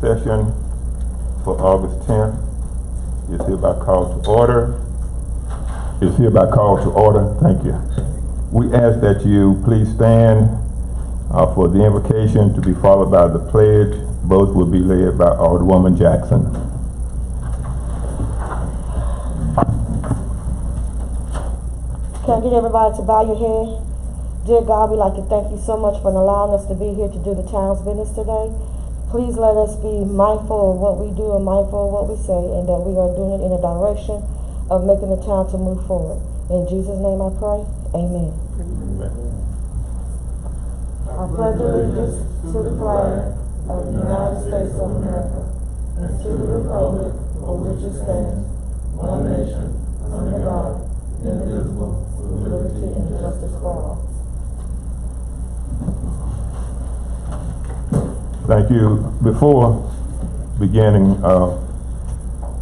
session for August 10th is hereby called to order. Is hereby called to order. Thank you. We ask that you please stand for the invocation to be followed by the pledge. Both will be led by Alderwoman Jackson. Can I get everybody to bow your head? Dear God, we'd like to thank you so much for allowing us to be here to do the town's business today. Please let us be mindful of what we do and mindful of what we say, and that we are doing it in a direction of making the town to move forward. In Jesus' name I pray, amen. Amen. I pledge allegiance to the flag of the United States of America and to the republic for which it stands, one nation, under God, indivisible, with liberty and justice for all. Thank you. Before beginning,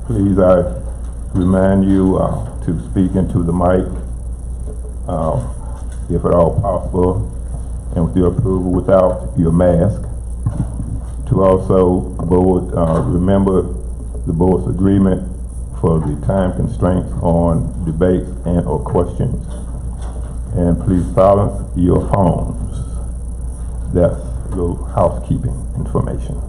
please I remind you to speak into the mic, if at all possible, and with your approval without your mask. To also remember the board's agreement for the time constraints on debates and or questions. And please silence your phones. That's a little housekeeping information.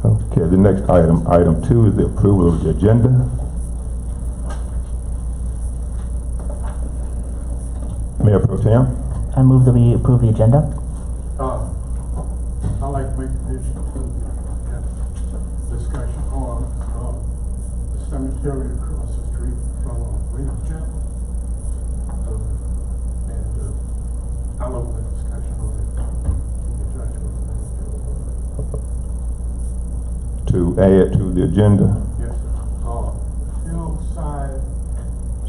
Okay, the next item, item 2, is the approval of the agenda. Mayor Pro Tem. I move that we approve the agenda. I'd like to make an addition to the discussion on the cemetery across the street from Untitled Chapter. I love the discussion on it. To add to the agenda. Yes, sir. Hillside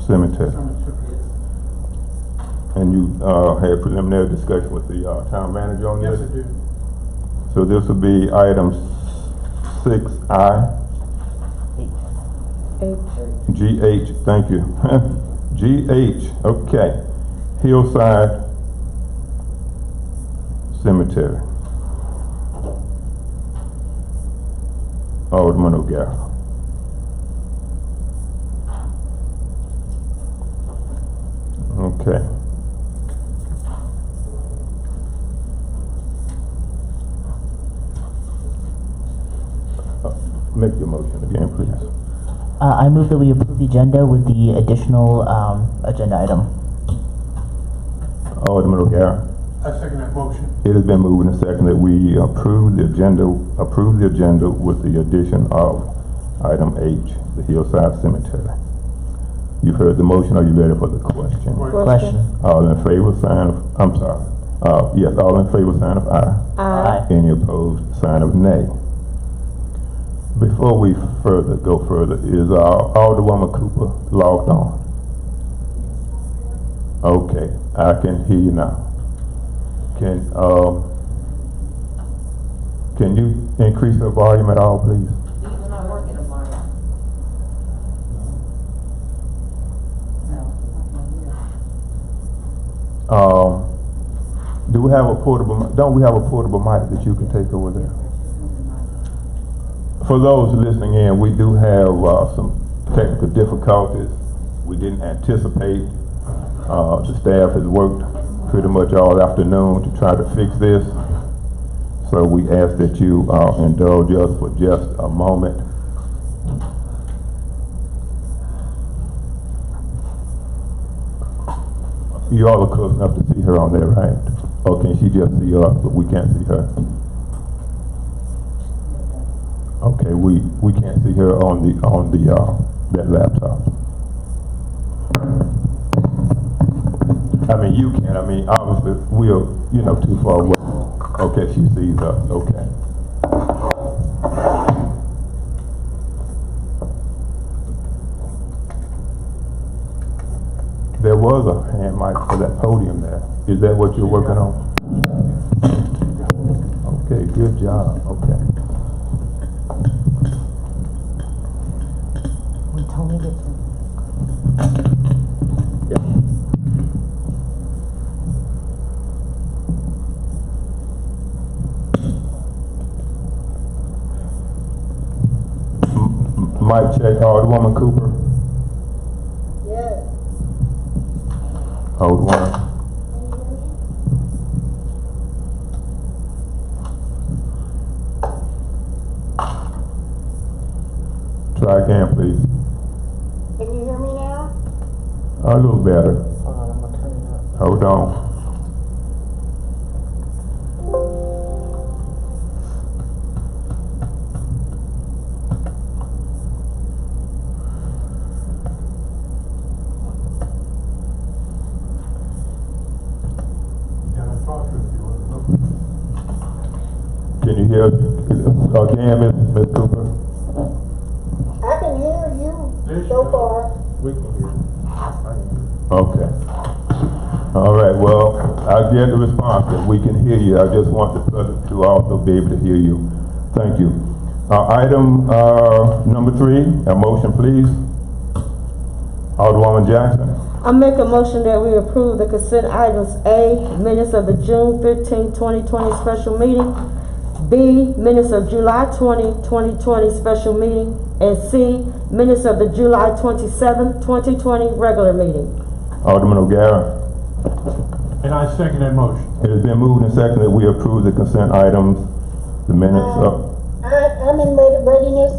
Cemetery. Cemetery. And you had preliminary discussion with the town manager on this? Yes, I did. So this will be item 6I. GH, thank you. GH, okay. Hillside Cemetery. Alderman O'Gara. Okay. Make your motion again, please. I move that we approve the agenda with the additional agenda item. Alderman O'Gara. I second that motion. It has been moved and seconded that we approve the agenda with the addition of item H, the Hillside Cemetery. You've heard the motion. Are you ready for the question? Question. All in favor, sign of, I'm sorry. Yes, all in favor, sign of aye. Aye. Any opposed, sign of nay. Before we go further, is Alderwoman Cooper logged on? Okay, I can hear you now. Can you increase her volume at all, please? It's not working tomorrow. Do we have a portable? Don't we have a portable mic that you can take over there? For those listening in, we do have some technical difficulties. We didn't anticipate. The staff has worked pretty much all afternoon to try to fix this. So we ask that you indulge us for just a moment. You all are close enough to see her on there, right? Or can she just see us, but we can't see her? Okay, we can't see her on that laptop. I mean, you can. I mean, obviously we're too far away. Okay, she sees us. Okay. There was a hand mic for that podium there. Is that what you're working on? Okay, good job. Okay. When Tony gets in. Mic check, Alderwoman Cooper. Yes. Alderwoman. Try again, please. Can you hear me now? A little better. Hold on, I'm gonna turn it up. Hold on. Can I talk to you? Can you hear again, Ms. Cooper? I can hear you Yes, so you far. We can hear you. Okay. All right, well, I get the response that we can hear you. I just want the public to also be able to hear you. Thank you. Item number 3, a motion, please. Alderwoman Jackson. I make a motion that we approve the consent items: A, minutes of the June 15, 2020 special meeting; B, minutes of July 20, 2020 special meeting; and C, minutes of the July 27, 2020 regular meeting. Alderman O'Gara. And I second that motion. It has been moved and seconded that we approve the consent items, the minutes of... I'm in readiness.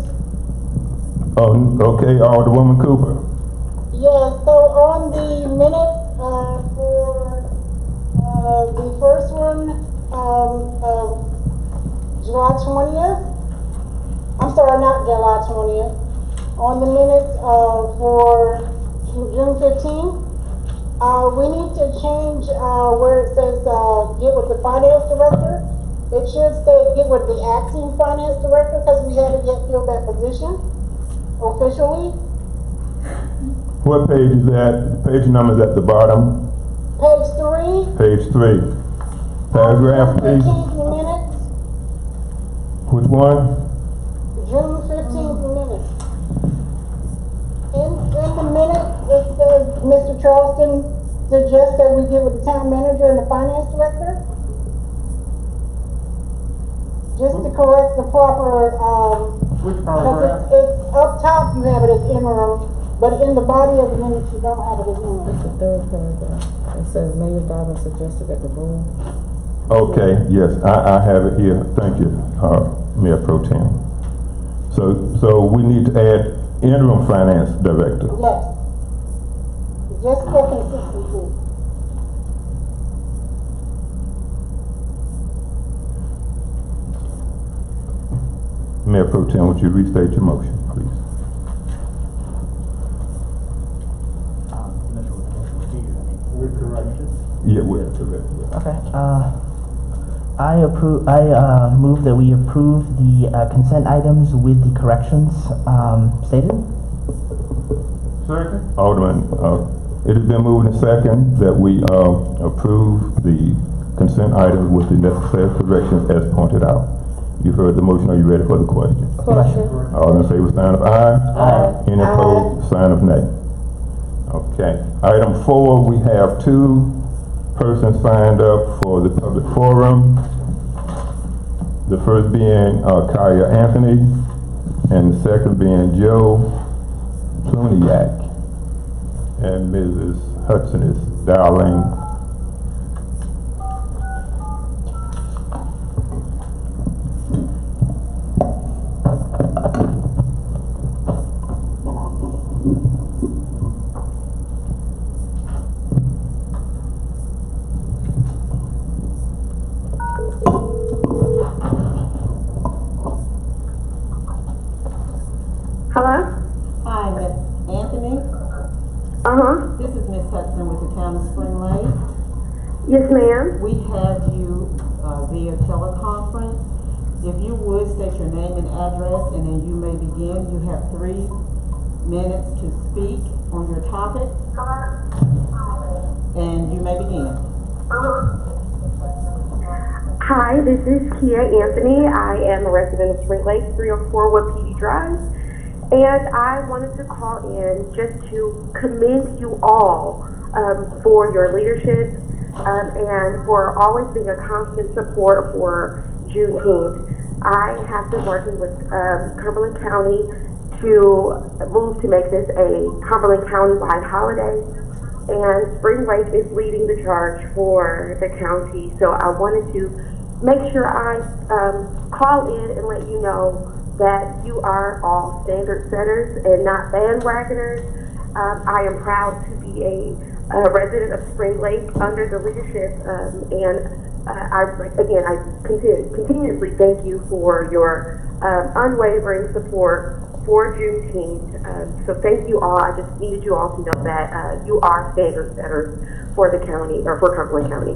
Oh, okay, Alderwoman Cooper. Yeah, so on the minutes, for, the first one, July 20th, I'm sorry, not July 20th, on the minutes, for June 15th, we need to change, where it says, get with the finance director. It should say get with the acting finance director, because we haven't yet filled that position officially. What page is that? Page number is at the bottom. Page 3. Page 3. Paragraph, please. 15th minutes. Which one? June 15th minutes. In the minute, it says Mr. Charleston suggests that we get with the town manager and the finance director. Just to correct the proper, Which because paragraph? it's up top, you have it as interim, but in the body of the minutes, you don't have it as interim. The third paragraph, it says Mayor Dobbin suggested that the board. Okay, yes, I have it here. Thank you, Mayor Pro Tem. So we need to add interim finance director. Yes. Just for consistency. Mayor Pro Tem, would you restate your motion, please? With correction. Yeah, we're correct. Okay, I move that we approve the consent items with the corrections stated. Second? Alderman, it has been moved and second that we approve the consent items with the necessary corrections as pointed out. You've heard the motion. Are you ready for the question? Question. All in favor, sign of aye. Aye. Any opposed, sign of nay. Okay. Item 4, we have 2 persons signed up for the public forum. The first being Kaya Anthony, and the second being Joe Pluniak. And Mrs. Hudson is dialing. Hello? Hi, Miss Anthony. This is Miss Hudson with the Town of Spring Lake. Yes, ma'am. We have you via teleconference. If you would state your name and address, and then you may begin. You have 3 minutes to speak on your topic, and you may begin. Hi, this is Kia Anthony. I am a resident of Spring Lake, 304 Wapiti Drive. And I wanted to call in just to commend you all for your leadership and for always being a constant support for Juneteenth. I have been working with Cumberland County to move to make this a Cumberland County-wide holiday. And Spring Lake is leading the charge for the county. So I wanted to make sure I call in and let you know that you are all standard setters and not bandwagoners. I am proud to be a resident of Spring Lake under the leadership, I continuously thank you for your unwavering support for Juneteenth. So thank you all. I just needed you all to know that you are standard setters for the county, or for Cumberland County.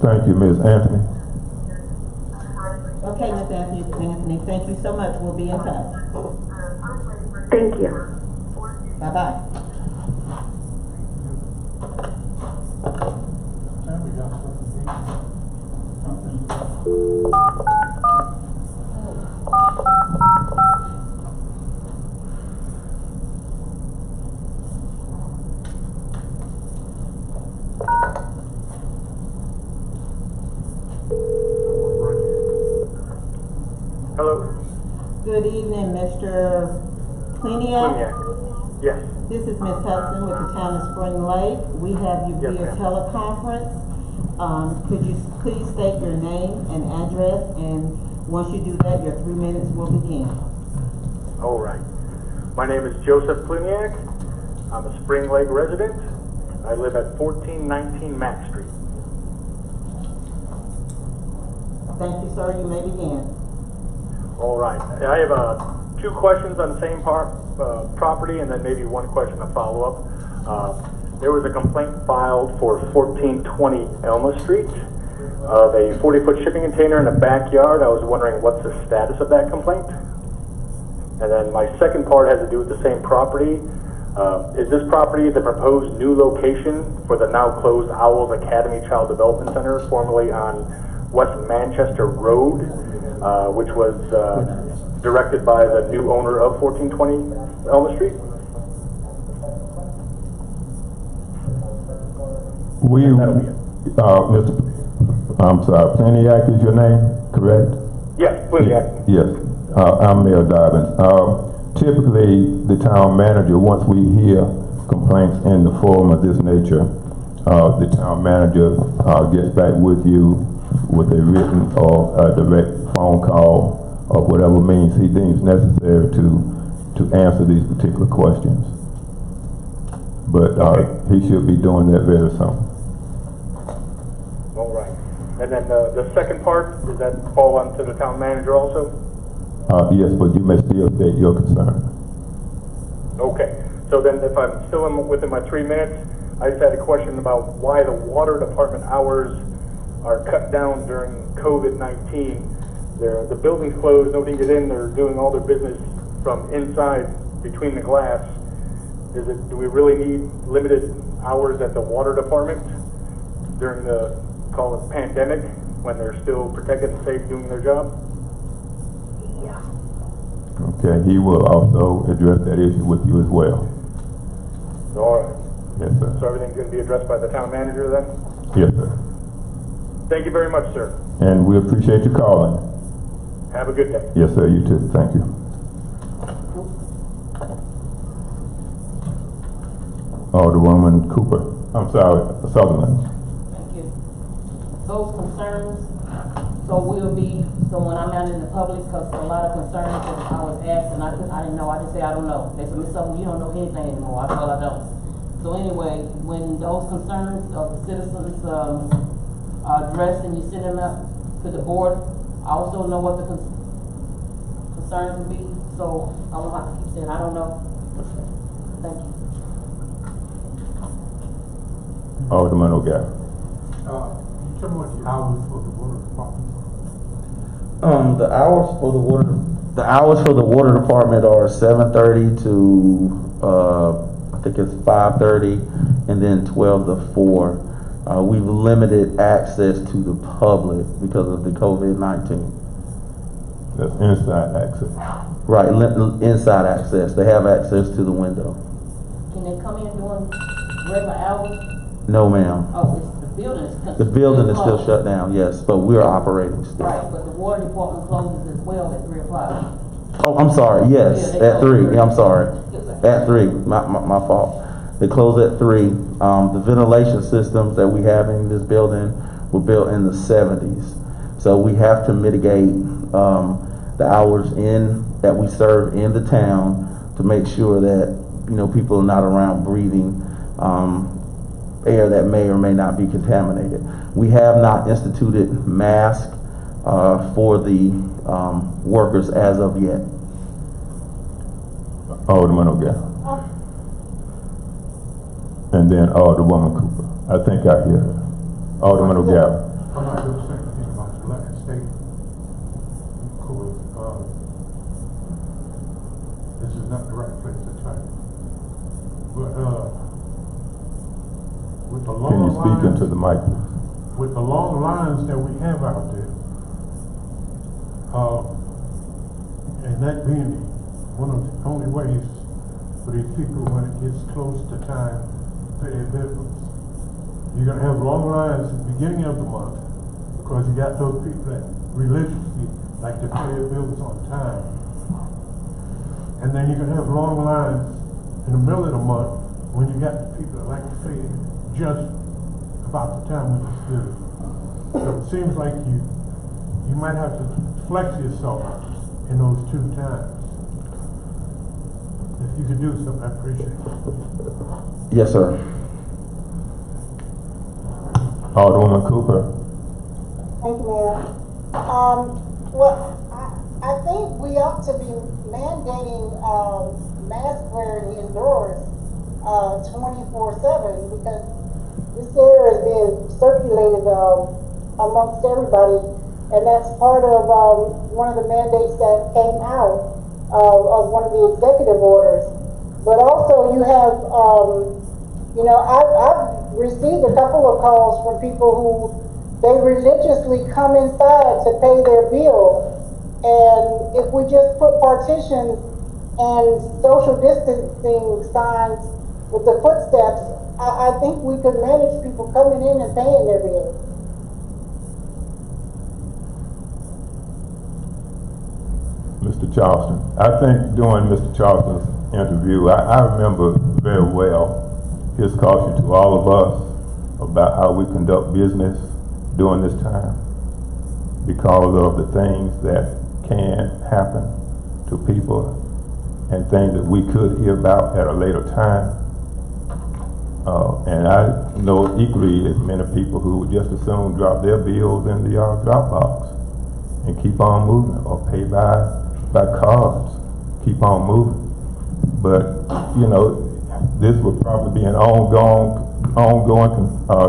Thank you, Ms. Anthony. Okay, Ms. Anthony, thank you so much. We'll be in touch. Thank you. Bye-bye. We got something. Hello? Good evening, Mr. Kleniak. Yes. This is Ms. Hudson with the town of Spring Lake. We have you Yes, via ma'am. teleconference. Could you please state your name and address, and once you do that, your 3 minutes will begin. All right. My name is Joseph Kluniak. I'm a Spring Lake resident. I live at 1419 Mack Street. Thank you, sir. You may begin. All right. I have two questions on the same property, and then maybe one question to follow up. There was a complaint filed for 1420 Elma Street of a 40-foot shipping container in the backyard. I was wondering what's the status of that complaint. And then my second part has to do with the same property. Is this property the proposed new location for the now closed Owls Academy Child Development Center, formerly on West Manchester Road, which was directed by the new owner of 1420 Elma Street? Mr. I'm sorry, Pleniak is your name, correct? Yes, Kluniak. Yes, I'm Mayor Dobbins. Typically, the town manager, once we hear complaints in the form of this nature, the town manager gets back with you with a written or a direct phone call or whatever means he deems necessary to answer these particular questions. But he should be doing that very soon. All right. And then the second part, does that fall onto the town manager also? Yes, but you may still state your concern. Okay. So then if I'm still within my 3 minutes, I just had a question about why the water department hours are cut down during COVID-19. The building's closed, nobody can get in, they're doing all their business from inside between the glass. Do we really need limited hours at the water department during the, call it, pandemic, when they're still protected and safe doing their job? Okay, he will also address that issue with you as well. All right. Yes, sir. So everything's going to be addressed by the town manager then? Yes, sir. Thank you very much, sir. And we appreciate you calling. Have a good day. Yes, sir, you too. Thank you. Alderwoman Cooper. I'm sorry, Sutherland. Thank you. Those concerns, so when I'm out in the public, because a lot of concerns that I was asked and I didn't know, I just say I don't know. They said, Ms. Sutherland, you don't know anything anymore. I told I don't. So anyway, when those concerns of the citizens are addressed and you send them out to the board, I also know what the concerns would be. So I won't have to keep saying I don't know. Thank you. Alderman O'Gara. You tell me what the hours for the water department The hours for the water department are 7:30 to I think it's 5:30, and then 12 to 4. We've limited access to the public because of the COVID-19. That's inside access. Right, inside access. They have access to the window. Can they come in during regular hours? No, ma'am. Oh, the building is The building is still closed. shut down, yes, but we're operating still. Right, but the water department closes as well at 3 o'clock. Oh, I'm sorry, yes, Yeah, they at 3, close. yeah, I'm sorry. At 3, my fault. They closed at 3. The ventilation systems that we have in this building were built in the 70s. So we have to mitigate the hours that we serve in the town to make sure that, people are not around breathing air that may or may not be contaminated. We have not instituted masks for the workers as of yet. Alderman O'Gara. And then Alderwoman Cooper. I think I hear her. Alderman O'Gara. I'm not going to say anything about the United States. Cool. This is not the right place to type. But with the long Can you speak lines, into the mic, please? with the long lines that we have out there, and that being one of the only ways for these people when it gets close to time to pay their bills. You're going to have long lines at the beginning of the month because you got those people that religiously like to pay their bills on time. And then you're going to have long lines in the middle of the month when you got the people that like to pay just about the time when it's due. So it seems like you might have to flex yourself in those two times. If you could do something, I appreciate it. Yes, sir. Alderwoman Cooper. Thank you, Mayor. Well, I think we ought to be mandating mask wearing indoors 24/7 because this air is being circulated amongst everybody, and that's part of one of the mandates that came out of one of the executive orders. But also you have, I've received a couple of calls from people who they religiously come inside to pay their bill, and if we just put partitions and social distancing signs with the footsteps, I think we could manage people coming in and paying their bills. Mr. Charleston. I think during Mr. Charleston's interview, I remember very well his caution to all of us about how we conduct business during this time because of the things that can happen to people and things that we could hear about at a later time. And I know equally as many people who would just as soon drop their bills in the Dropbox and keep on moving, or pay by cards, keep on moving. But this would probably be an ongoing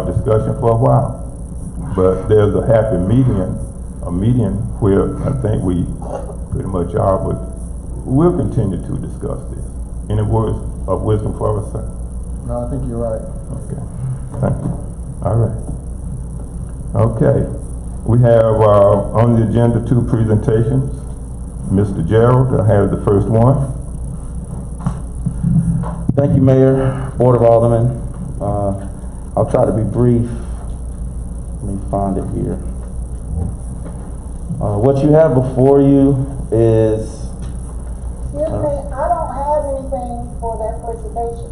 discussion for a while. But there's a happy median where I think we pretty much are. But we'll continue to discuss this. Any words of wisdom for us, sir? No, I think you're right. Okay, thank you. All right. Okay, we have on the agenda 2 presentations. Mr. Gerald, I have the first one. Thank you, Mayor, Board of Aldermen. I'll try to be brief. Let me find it here. What you have before you is... Excuse me, I don't have anything for that presentation.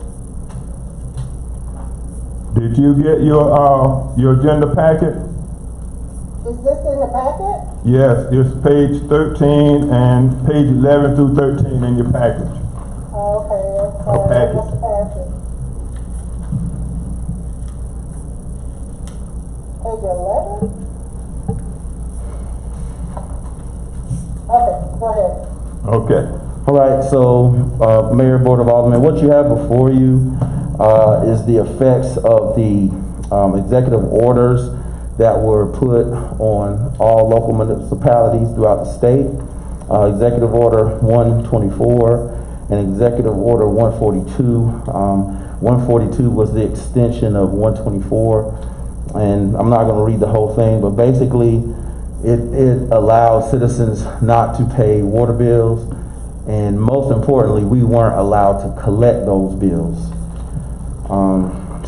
Did you get your agenda packet? Is this in the packet? Yes, it's page 13 and page 11 through 13 in your package. Oh, okay. A packet. What's the packet? Page 11? Okay, go ahead. Okay. All right, so Mayor, Board of Aldermen, what you have before you is the effects of the executive orders that were put on all local municipalities throughout the state. Executive Order 124 and Executive Order 142. 142 was the extension of 124, and I'm not going to read the whole thing, but basically it allows citizens not to pay water bills, and most importantly, we weren't allowed to collect those bills.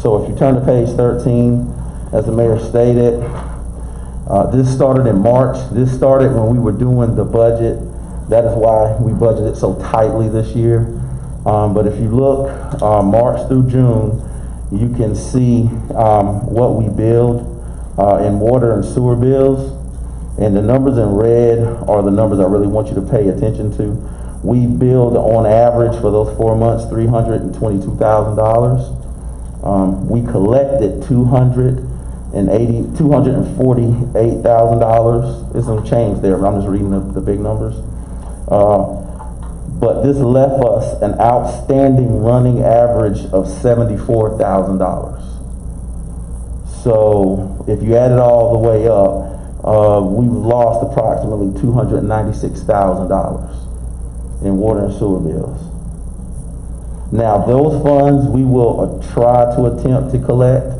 So if you turn to page 13, as the mayor stated, this started in March. This started when we were doing the budget That is why we budgeted so tightly this year. But if you look March through June, you can see what we billed in water and sewer bills. And the numbers in red are the numbers I really want you to pay attention to. We billed on average for those 4 months $322,000. We collected $248,000. There's some change there, but I'm just reading the big numbers. But this left us an outstanding running average of $74,000. So if you add it all the way up, we've lost approximately $296,000 in water and sewer bills. Now those funds we will try to attempt to collect.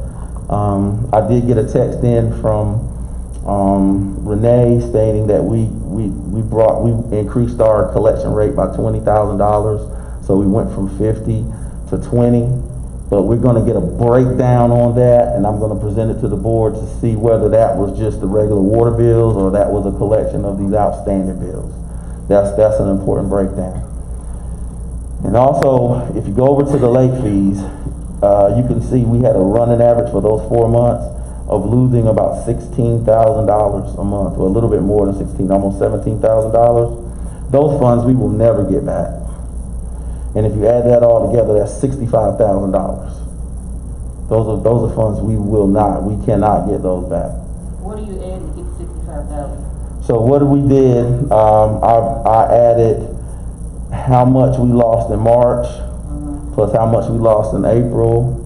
I did get a text in from Renee stating that we increased our collection rate by $20,000, so we went from 50 to 20. But we're going to get a breakdown on that, and I'm going to present it to the board to see whether that was just the regular water bills or that was a collection of these outstanding bills. That's an important breakdown. And also, if you go over to the late fees, you can see we had a running average for those 4 months of losing about $16,000 a month, or a little bit more than 16, almost $17,000. Those funds we will never get back. And if you add that all together, that's $65,000. Those are funds we cannot get those back. What do you add to get 65,000? So what we did, I added how much we lost in March, plus how much we lost in April,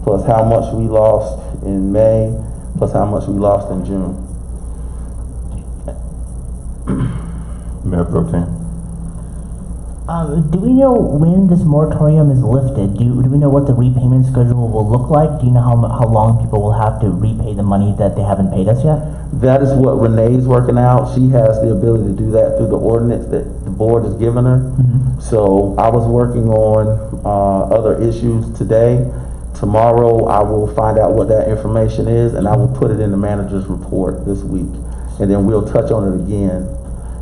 plus how much we lost in May, plus how much we lost in June. Mayor Pro Tem. Do we know when this moratorium is lifted? Do we know what the repayment schedule will look like? Do you know how long people will have to repay the money that they haven't paid us yet? That is what Renee's working out. She has the ability to do that through the ordinance that the board has given her. Mm-hmm. So I was working on other issues today. Tomorrow I will find out what that information is, and I will put it in the manager's report this week. And then we'll touch on it again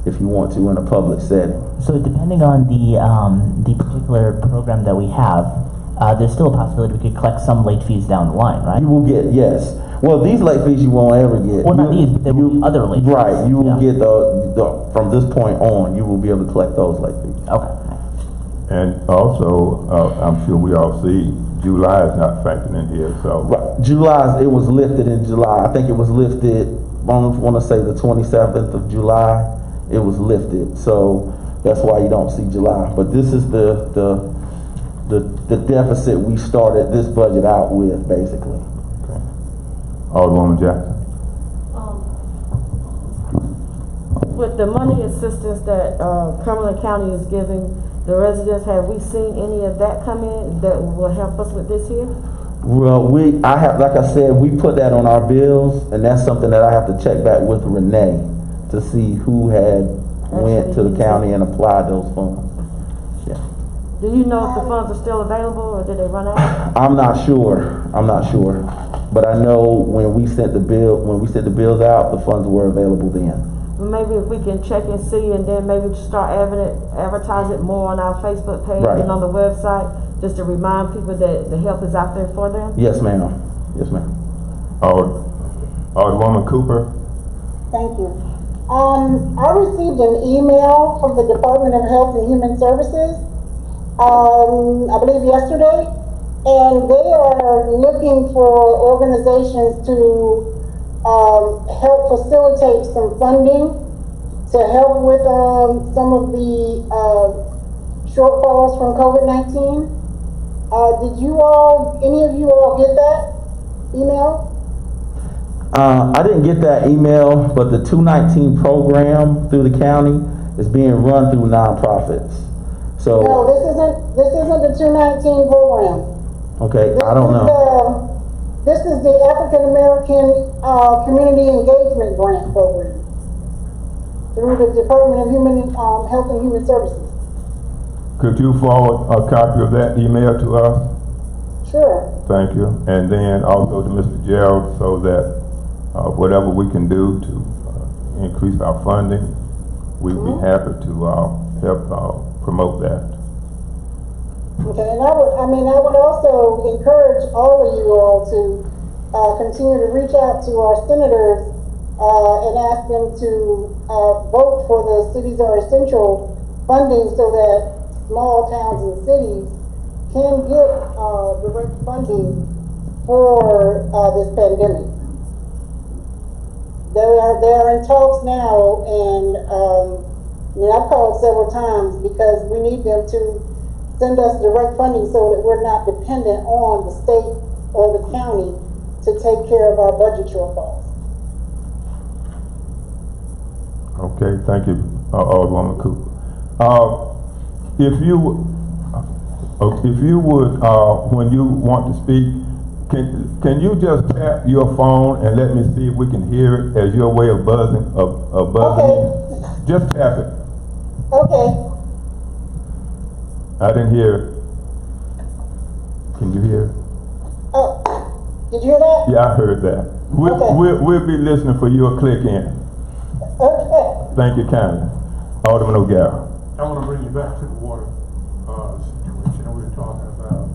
if you want to in a public setting. So depending on the particular program that we have, there's still a possibility we could collect some late fees down the line, right? You will get, yes. Well, these late fees you won't ever get. Well, not these, but there will be other late fees. Right, you will get the from this point on, you will be able to collect those late fees. Okay. And also, I'm sure we all see July is not factored in here, so. Right. July, it was lifted in July. I think it was lifted, I want to say the 27th of July, it was lifted. So that's why you don't see July. But this is the deficit we started this budget out with, basically. Okay. Alderwoman Jackson. With the money assistance that Cumberland County is giving the residents, have we seen any of that come in that will help us with this here? Well, like I said, we put that on our bills, and that's something that I have to check back with Renee to see who had went to the county and applied those funds. Yeah. Do you know if the funds are still available or did they run out? I'm not sure. But I know when we sent the bills out, the funds were available then. Maybe if we can check and see, and then maybe start advertise it more on our Facebook page and on the website, just to remind people that the help is out there for them. Yes, ma'am. Yes, ma'am. Alderwoman Cooper. Thank you. I received an email from the Department of Health and Human Services, I believe yesterday, and they are looking for organizations to help facilitate some funding to help with some of the shortfalls from COVID-19. Did any of you all get that email? I didn't get that email, but the 219 program through the county is being run through nonprofits. So no, this isn't the 219 program. Okay, I don't know. This is the African American Community Engagement Grant Program through the Department of Health and Human Services. Could you forward a copy of that email to us? Sure. Thank you. And then also to Mr. Gerald, so that whatever we can do to increase our funding we'd be happy to help promote that. Okay, and I would also encourage all of you all to continue to reach out to our senators and ask them to vote for the cities are essential funding so that small towns and cities can get direct funding for this pandemic. They are in talks now, and I've called several times because we need them to send us direct funding so that we're not dependent on the state or the county to take care of our budget shortfalls. Okay, thank you, Alderwoman Cooper. If you would, when you want to speak, can you just tap your phone and let me see if we can hear it as your way of buzzing, Okay. Just tap it. Okay. I didn't hear it. Can you hear it? Oh, did you hear that? Yeah, I heard that. We'll be listening for your click in. Okay. Thank you kindly. Alderman O'Gara. I want to bring you back to the water situation that we were talking about.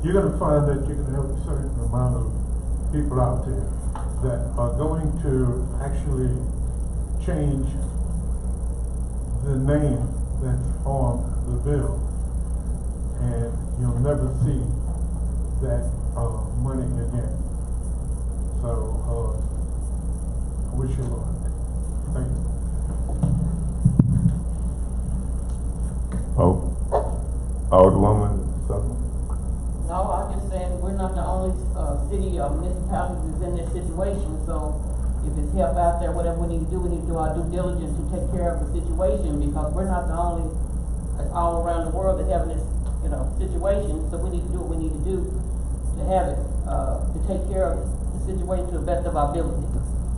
You're going to find that you're going to have a certain amount of people out there that are going to actually change the name that's on the bill, and you'll never see that money again. So I wish you luck. Thank you. Oh, Alderwoman Sutherland. No, I'm just saying, we're not the only city or municipality that's in this situation, so if it's help out there, whatever we need to do our due diligence to take care of the situation, because we're not the only, all around the world that having this, situation, so we need to do what we need to do to have it, to take care of the situation to the best of our ability,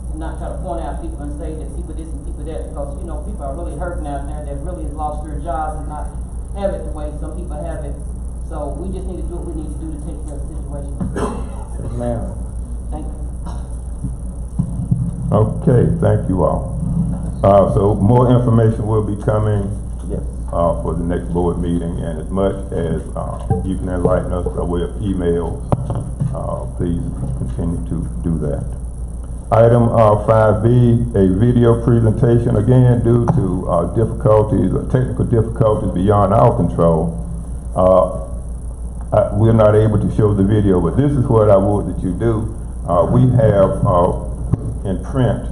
and not try to point out people and say that people this and people that, because, people are really hurting out there, that really has lost their jobs and not have it the way some people have it. So we just need to do what we need to do to take care of the situation. Yes, ma'am. Thank you. Okay, thank you all. So more information will be coming Yes. for the next board meeting, and as much as you can enlighten us by way of emails, please continue to do that. Item 5B, a video presentation, again due to difficulties, technical difficulties beyond our control. We're not able to show the video, but this is what I would that you do. We have in print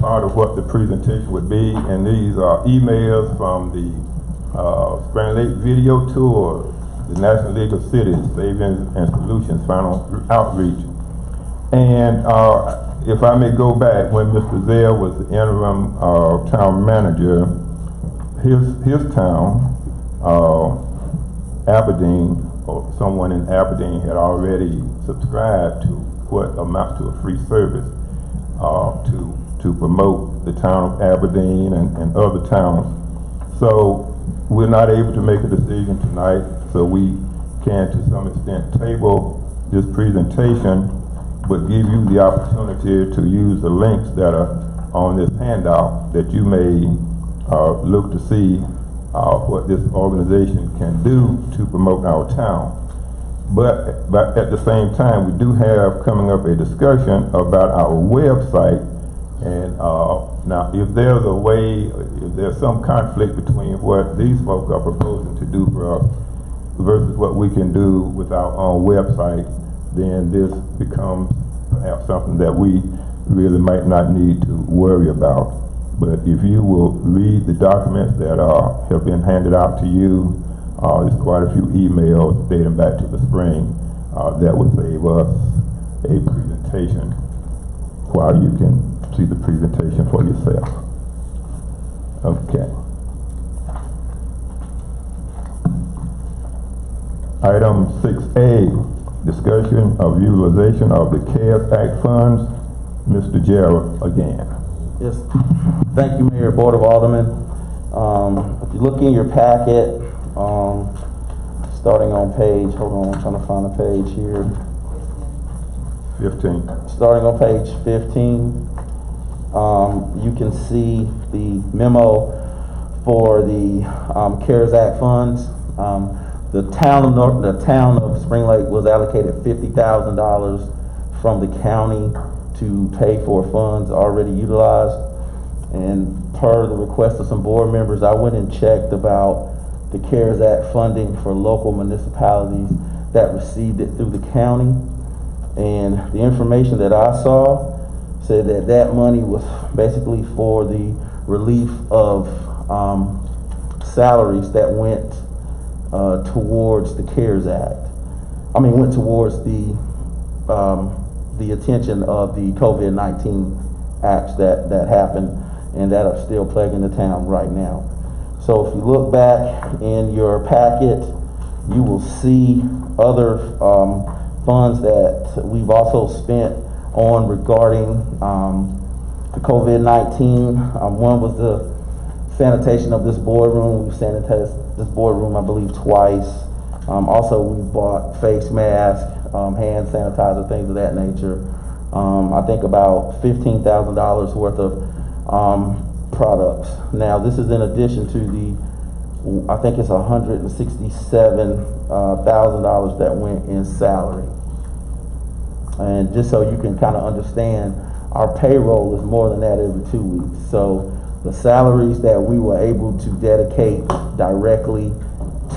part of what the presentation would be, and these are emails from the Spring Lake Video Tour, the National League of Cities Savings and Solutions final outreach. And if I may go back, when Mr. Zell was the interim town manager, his town, Aberdeen, or someone in Aberdeen had already subscribed to what amounts to a free service to promote the town of Aberdeen and other towns. So we're not able to make a decision tonight, so we can to some extent table this presentation, but give you the opportunity to use the links that are on this handout that you may look to see what this organization can do to promote our town. But at the same time, we do have coming up a discussion about our website. And now, if there's a way, if there's some conflict between what these folks are proposing to do for us versus what we can do with our own website, then this becomes perhaps something that we really might not need to worry about. But if you will read the documents that have been handed out to you, there's quite a few emails dating back to the spring that would save us a presentation while you can see the presentation for yourself. Okay. Item 6A, discussion of utilization of the CARES Act funds. Mr. Jarrett again. Yes. Thank you, Mayor, Board of Aldermen. If you look in your packet, starting on page, hold on, I'm trying to find a page here. 15. Starting on page 15, you can see the memo for the CARES Act funds. The town of Spring Lake was allocated $50,000 from the county to pay for funds already utilized. And per the request of some board members, I went and checked about the CARES Act funding for local municipalities that received it through the county. And the information that I saw said that that money was basically for the relief of salaries that went towards the CARES Act. Went towards the attention of the COVID-19 acts that happened and that are still plaguing the town right now. So if you look back in your packet, you will see other funds that we've also spent on regarding the COVID-19. One was the sanitation of this boardroom. We've sanitized this boardroom, I believe, twice. Also, we bought face masks, hand sanitizer, things of that nature. I think about $15,000 worth of products. Now, this is in addition to the, I think it's $167,000 that went in salary. And just so you can kind of understand, our payroll is more than that every 2 weeks. So the salaries that we were able to dedicate directly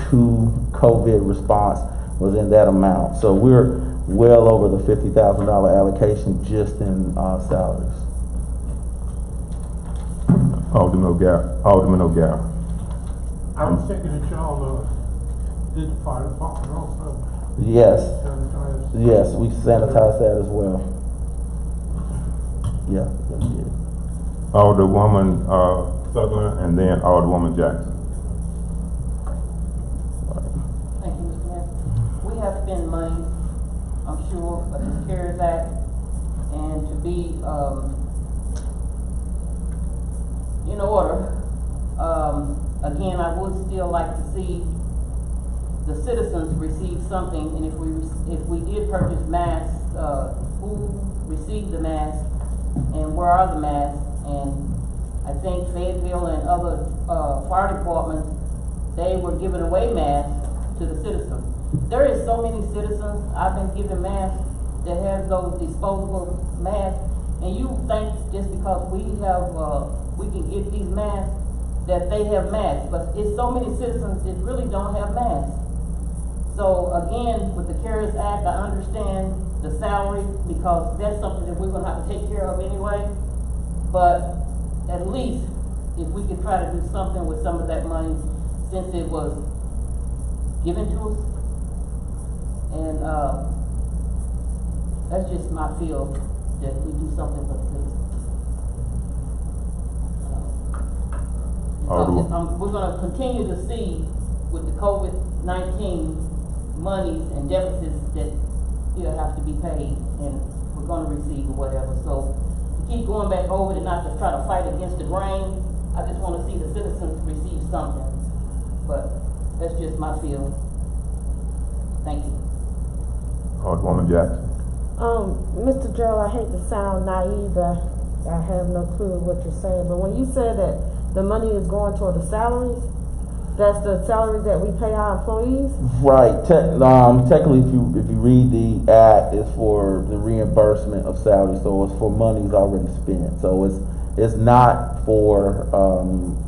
to COVID response was in that amount. So we're well over the $50,000 allocation just in salaries. Alderman O'Gara. I was thinking that y'all did the fire department also. Yes. Sanitize. Yes, we sanitized that as well. Yeah, we did. Alderwoman Sutherland, and then Alderwoman Jackson. Thank you, Mr. Mayor. We have spent money, I'm sure, for the CARES Act, and to be, in order, again, I would still like to see the citizens receive something, and if we did purchase masks, who received the masks, and where are the masks? And I think Fayetteville and other fire departments, they were giving away masks to the citizens. There is so many citizens I've been giving masks that have those disposable masks, and you think just because we have we can get these masks that they have masks, but it's so many citizens that really don't have masks. So again, with the CARES Act, I understand the salary because that's something that we're gonna have to take care of anyway. But at least if we could try to do something with some of that money, since it was given to us, and that's just my feel that we do something for the citizens. We're gonna continue to see with the COVID-19 monies and deficits that still have to be paid, and we're gonna receive or whatever. So to keep going back over it and not to try to fight against the grain, I just want to see the citizens receive something. But that's just my feel. Thank you. Alderwoman Jackson. Mr. Gerald, I hate to sound naive, I have no clue what you're saying, but when you said that the money is going toward the salaries, that's the salaries that we pay our employees? Right. Technically, if you read the act, it's for the reimbursement of salaries, so it's for monies already spent. So it's not for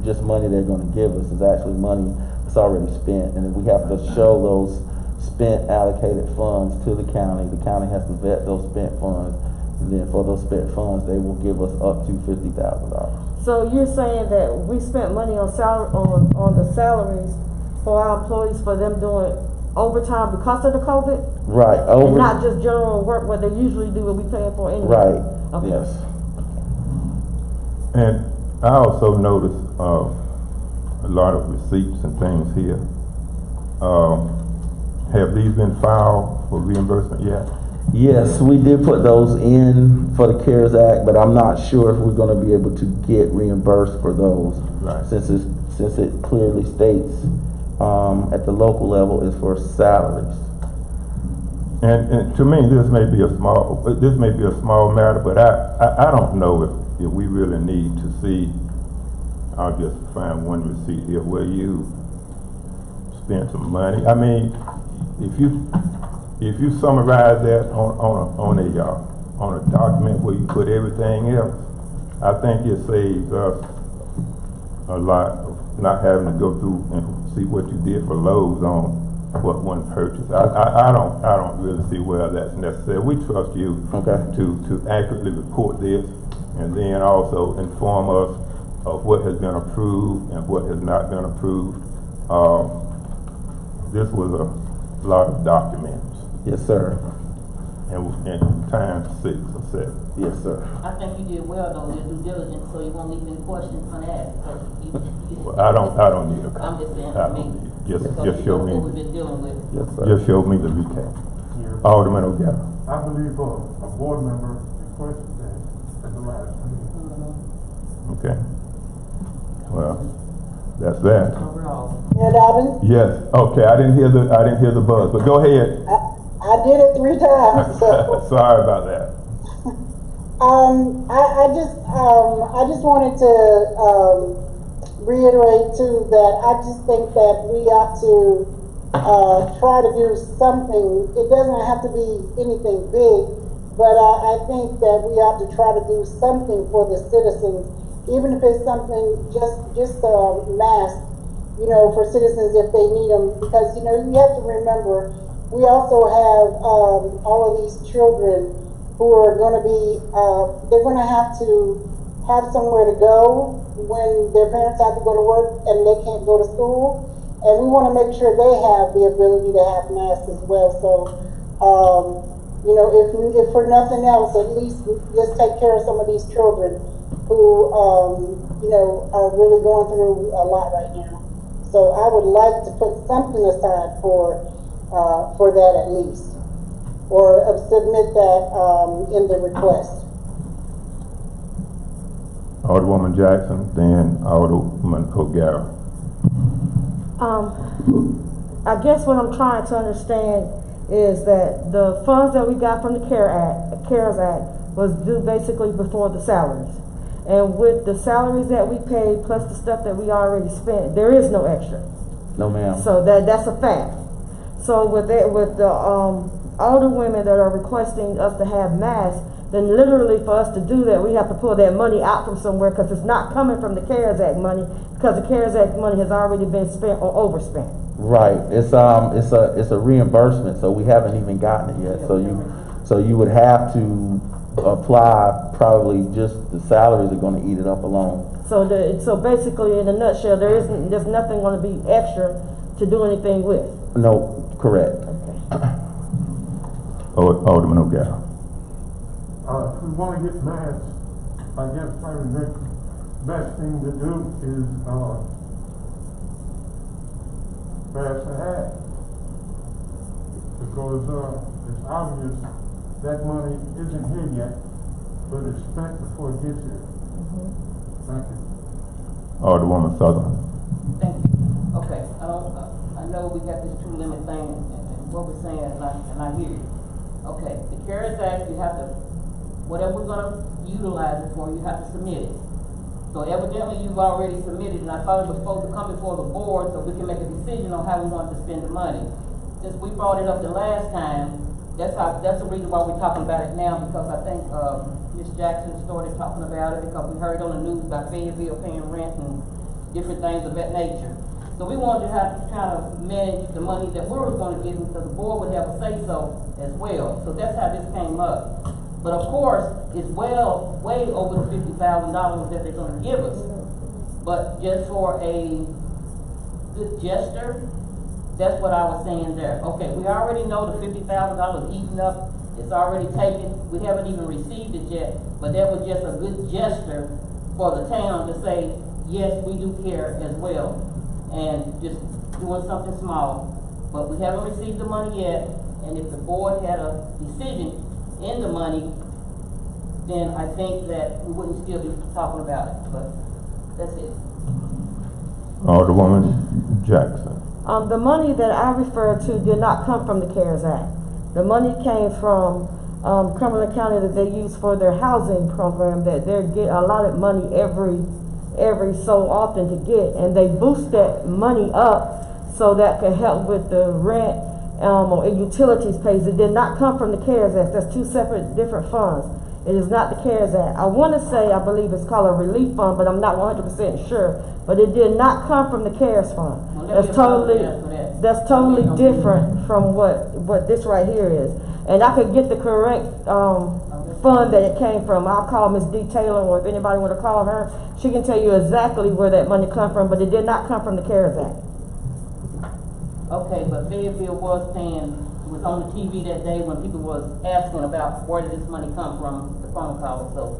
just money they're going to give us. It's actually money that's already spent, and we have to show those spent allocated funds to the county. The county has to vet those spent funds, and then for those spent funds, they will give us up to $50,000. So you're saying that we spent money on the salaries for our employees for them doing overtime because of the COVID? Right. And not just general work what they usually do what we paying for anyway? Right. Okay. Yes. And I also noticed a lot of receipts and things here. Have these been filed for reimbursement yet? Yes, we did put those in for the CARES Act, but I'm not sure if we're going to be able to get reimbursed for those. Right. Since it clearly states at the local level is for salaries. And to me, this may be a small matter, but I don't know if we really need to see, I'll just find one receipt here where you spent some money. I mean, if you summarize that on a document where you put everything else, I think it saves us a lot of not having to go through and see what you did for Lowe's on what one purchased. I don't really see where that's necessary. We trust you to accurately report this, and then also inform us of what has been approved and what has not been approved. This was a lot of documents. Yes, sir. And times 6 or 7. Yes, sir. I think you did well though, your due diligence, so you won't leave any questions unasked. So Well, I don't need a I'm just saying, I I don't mean, need- because just you show know me. what we've been dealing with. Yes, sir. Just show me the recap. Alderman O'Gara. I believe a board member requested that at the last meeting. Okay. Well, that's that. Overall. Mayor Dobbin, Yes. Okay. I didn't hear the buzz, but go ahead. I did it 3 times, so. Sorry about that. I just wanted to, reiterate too that I just think that we ought to, try to do something. It doesn't have to be anything big, but I think that we ought to try to do something for the citizens, even if it's something just a mask, you know, for citizens if they need them, because, you know, you have to remember, we also have, all of these children who are going to be, they're going to have somewhere to go when their parents have to go to work and they can't go to school. And we want to make sure they have the ability to have masks as well. So, you know, if for nothing else, at least just take care of some of these children who, you know, are really going through a lot right now. So I would like to put something aside for that at least, or submit that in the request. Alderwoman Jackson, then Alderman O'Gara. I guess what I'm trying to understand is that the funds that we got from the CARES Act was due basically before the salaries. And with the salaries that we paid plus the stuff that we already spent, there is no extra. No, ma'am. So that's a fact. So with the older women that are requesting us to have masks, then literally for us to do that, we have to pull that money out from somewhere because it's not coming from the CARES Act money because the CARES Act money has already been spent or overspent. Right. It's a reimbursement, so we haven't even gotten it yet. So you would have to apply probably just the salaries are going to eat it up alone. So basically, in a nutshell, there's nothing going to be extra to do anything with. No, correct. Okay. Alderman O'Gara. If we want to get masks, I guess probably the next best thing to do is, pass a hat. Because, it's obvious that money isn't here yet, but it's spent before it gets here. Thank you. Alderwoman Sutherland. Thank you. Okay, I know we got this true limit thing and what we're saying, and I hear you. Okay, the CARES Act, you have to, whatever we're gonna utilize it for, you have to submit it. So evidently you've already submitted, and I thought it was supposed to come before the board so we can make a decision on how we want to spend the money. Since we brought it up the last time, that's the reason why we're talking about it now, because I think, Ms. Jackson started talking about it because we heard on the news about Fayetteville paying rent and different things of that nature. So we wanted to have to kind of manage the money that we were going to give them so the board would have a say-so as well. So that's how this came up. But of course, it's way over the $50,000 that they're going to give us. But just for a good gesture, that's what I was saying there. Okay, we already know the $50,000 eaten up. It's already taken. We haven't even received it yet. But that was just a good gesture for the town to say, yes, we do care as well. And just doing something small. But we haven't received the money yet. And if the board had a decision in the money, then I think that we wouldn't still be talking about it. But that's it. Alderwoman Jackson. The money that I referred to did not come from the CARES Act. The money came from Cumberland County that they use for their housing program, that they get allotted money every so often to get, and they boost that money up so that can help with the rent or utilities pays. It did not come from the CARES Act. That's two separate different funds. It is not the CARES Act. I want to say, I believe it's called a relief fund, but I'm not 100% sure. But it did not come from the CARES fund. That's totally different from what this right here is. And I could get the correct fund that it came from. I'll call Ms. D. Taylor, or if anybody want to call her, she can tell you exactly where that money come from, but it did not come from the CARES Act. Okay, but Fayetteville was on the TV that day when people was asking about where did this money come from, the phone call. So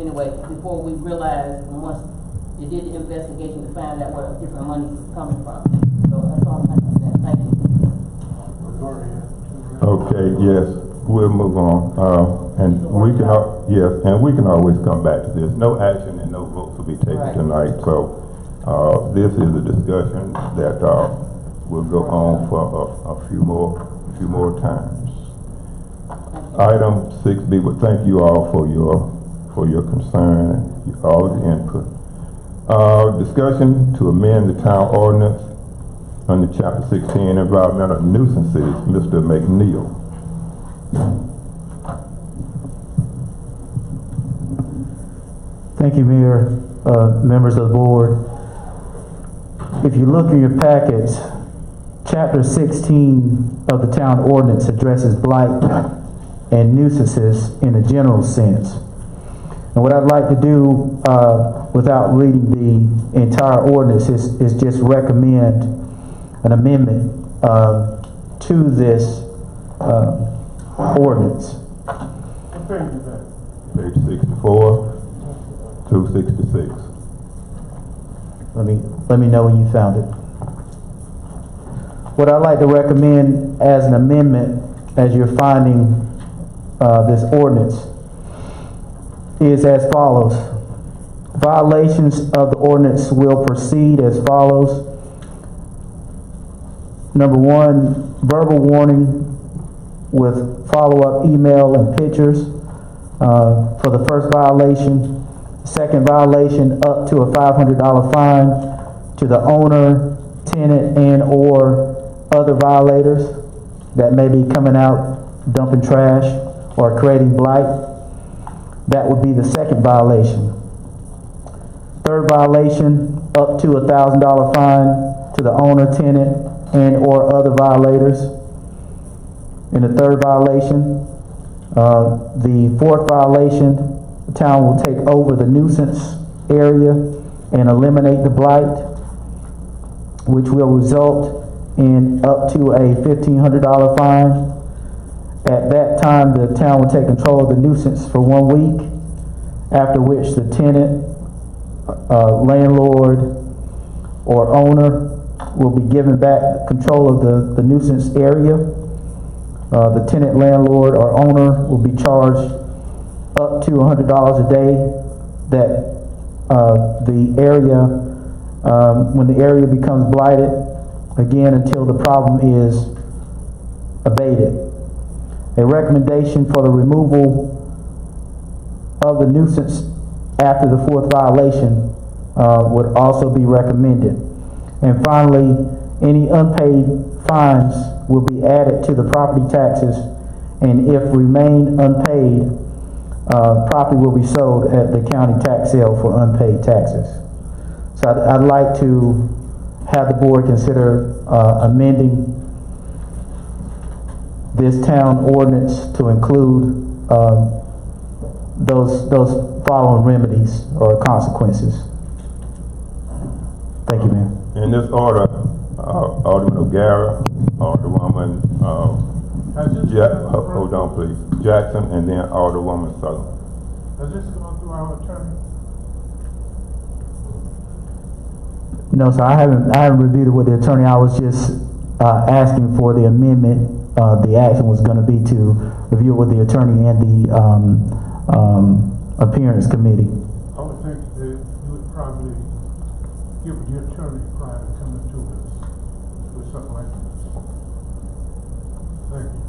anyway, before we realized, once they did the investigation to find out where different money was coming from. So that's all I'm saying. Thank you. Okay, yes, we'll move on. And we can always come back to this. No action and no votes will be taken tonight. So this is a discussion that will go on for a few more times. Item 6B, but thank you all for your concern and all the input. Discussion to amend the town ordinance under Chapter 16, Environmental Nuisances, Mr. McNeil. Thank you, Mayor, members of the board. If you look in your packets, Chapter 16 of the town ordinance addresses blight and nuisances in a general sense. And what I'd like to do, without reading the entire ordinance, is just recommend an amendment to this ordinance. What page is that? Page 64 through 66. Let me know when you found it. What I'd like to recommend as an amendment, as you're finding this ordinance, is as follows. Violations of the ordinance will proceed as follows. Number 1, verbal warning with follow-up email and pictures for the first violation. Second violation, up to a $500 fine to the owner, tenant, and or other violators that may be coming out dumping trash or creating blight. That would be the second violation. Third violation, up to a $1,000 fine to the owner, tenant, and or other violators. In the third violation, the fourth violation, the town will take over the nuisance area and eliminate the blight, which will result in up to a $1,500 fine. At that time, the town will take control of the nuisance for 1 week, after which the tenant, landlord, or owner will be given back control of the nuisance area. The tenant, landlord, or owner will be charged up to $100 a day that the area, when the area becomes blighted, again until the problem is abated. A recommendation for the removal of the nuisance after the fourth violation would also be recommended. And finally, any unpaid fines will be added to the property taxes, and if remain unpaid, property will be sold at the county tax sale for unpaid taxes. So I'd like to have the board consider amending this town ordinance to include those following remedies or consequences. Thank you, Mayor. In this order, Alderman O'Gara, Alderwoman, hold on please, Jackson, and then Alderwoman Sullivan. Has this gone through our attorney? No, sir, I haven't reviewed it with the attorney. I was just asking for the amendment. The action was going to be to review it with the attorney and the appearance committee. I would think that you would probably give the attorney prior to coming to us with something like this. Thank you.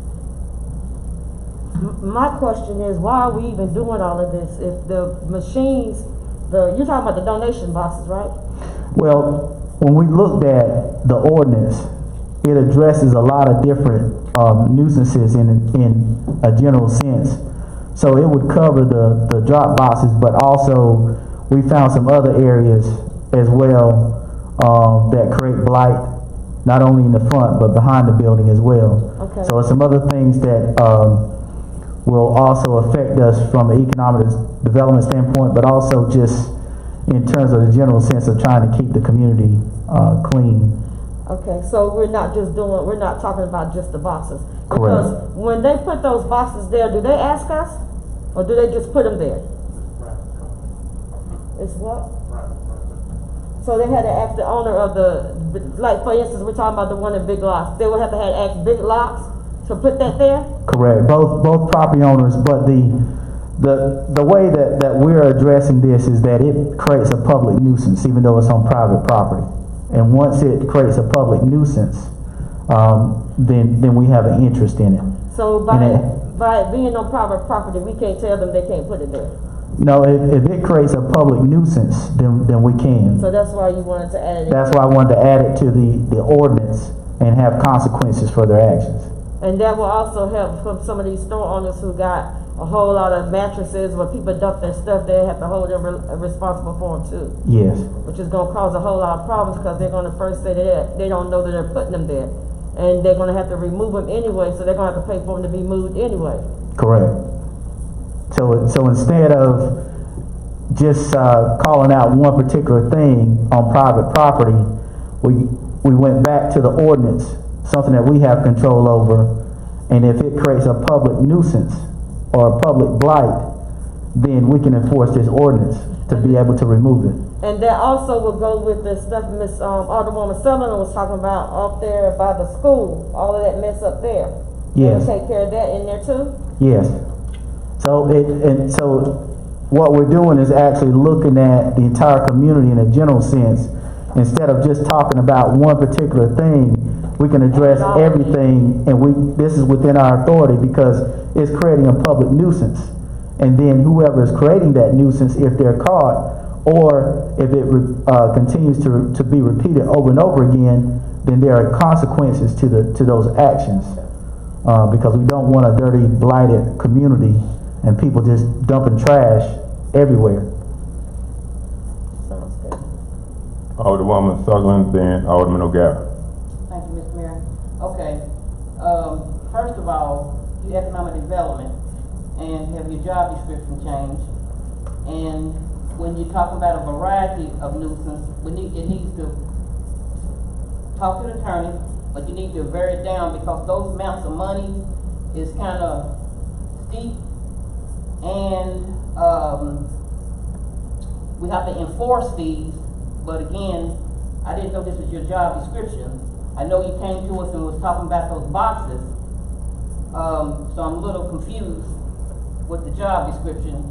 My question is, why are we even doing all of this if the machines, you're talking about the donation boxes, right? Well, when we looked at the ordinance, it addresses a lot of different nuisances in a general sense. So it would cover the drop boxes, but also we found some other areas as well that create blight, not only in the front but behind the building as well. Okay. So it's some other things that will also affect us from an economic development standpoint, but also just in terms of the general sense of trying to keep the community clean. Okay, so we're not talking about just the boxes. Correct. Because when they put those boxes there, do they ask us? Or do they just put them there? It's what? So they had to ask the owner of like for instance, we're talking about the one in Big Locks. They would have to ask Big Locks to put that there? Correct, both property owners, but the way that we're addressing this is that it creates a public nuisance, even though it's on private property. And once it creates a public nuisance, then we have an interest in it. So by it being on private property, we can't tell them they can't put it there. No, if it creates a public nuisance, then we can. So that's why you wanted to add it. That's why I wanted to add it to the ordinance and have consequences for their actions. And that will also help from some of these store owners who got a whole lot of mattresses where people dump their stuff. They have to hold them responsible for them too. Yes. Which is going to cause a whole lot of problems because they're going to first say that they don't know that they're putting them there. And they're going to have to remove them anyway, so they're going to have to pay for them to be moved anyway. Correct. So instead of just calling out one particular thing on private property, we went back to the ordinance, something that we have control over, and if it creates a public nuisance or a public blight, then we can enforce this ordinance to be able to remove it. And that also will go with the stuff Miss Alderwoman Sutherland was talking about up there by the school, all of that mess up there. Yes. Can we take care of that in there too? Yes. So what we're doing is actually looking at the entire community in a general sense. Instead of just talking about one particular thing, we can address everything, and this is within our authority because it's creating a public nuisance. And then whoever is creating that nuisance, if they're caught, or if it continues to be repeated over and over again, then there are consequences to those actions. Because we don't want a dirty, blighted community and people just dumping trash everywhere. Sounds good. Alderwoman Sutherland, then Alderman O'Gara. Thank you, Mr. Mayor. Okay, first of all, you economic development and have your job description changed. And when you're talking about a variety of nuisance, it needs to talk to the attorney, but you need to vary it down because those amounts of money is kind of steep, and we have to enforce these. But again, I didn't know this was your job description. I know you came to us and was talking about those boxes, so I'm a little confused with the job description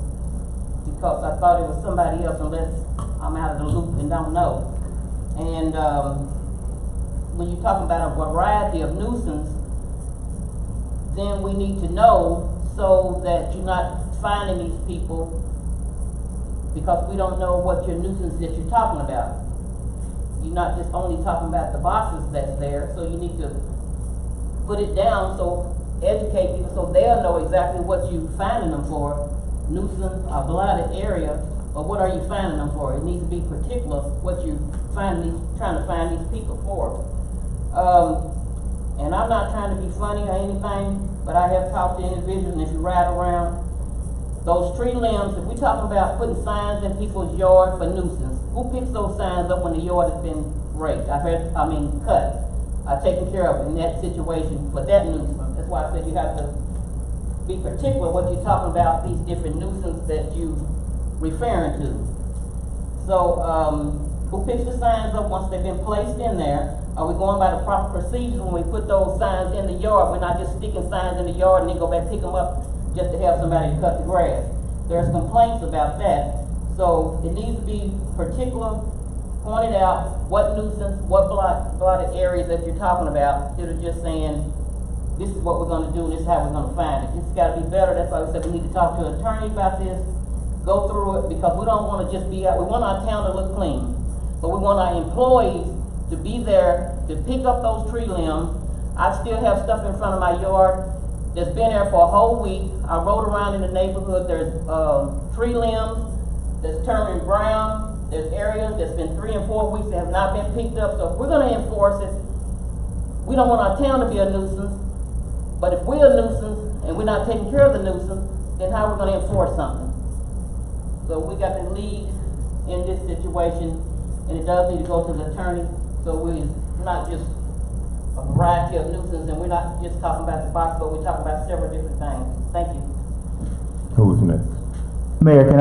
because I thought it was somebody else, unless I'm out of the loop and don't know. And when you're talking about a variety of nuisance, then we need to know so that you're not finding these people because we don't know what your nuisance that you're talking about. You're not just only talking about the boxes that's there, so you need to put it down, so educate people so they'll know exactly what you're finding them for. Nuisance, a blighted area, but what are you finding them for? It needs to be particular what you're trying to find these people for. And I'm not trying to be funny or anything, but I have talked to individuals, and if you ride around, those tree limbs, if we're talking about putting signs in people's yard for nuisance, who picks those signs up when the yard has been raked? Cut. Taken care of in that situation for that nuisance. That's why I said you have to be particular what you're talking about, these different nuisances that you're referring to. So, who picks the signs up once they've been placed in there? Are we going by the proper procedures when we put those signs in the yard? We're not just sticking signs in the yard and then go back pick them up just to have somebody to cut the grass. There's complaints about that. So it needs to be particular, pointed out what nuisance, what blighted areas that you're talking about, instead of just saying this is what we're gonna do, and this is how we're gonna find it. This has gotta be better, that's why we said we need to talk to an attorney about this, go through it, because we don't wanna just be out, we want our town to look clean. But we want our employees to be there, to pick up those tree limbs. I still have stuff in front of my yard that's been there for a whole week. I rode around in the neighborhood, there's, tree limbs that's turning brown. There's areas that's been 3 and 4 weeks that have not been picked up. So if we're gonna enforce it, we don't want our town to be a nuisance. But if we're a nuisance and we're not taking care of the nuisance, then how are we gonna enforce something? So we got to lead in this situation, and it does need to go to the attorney. So we're not just a variety of nuisance, and we're not just talking about the box, but we're talking about several different things. Thank you. Who's next? Mayor, can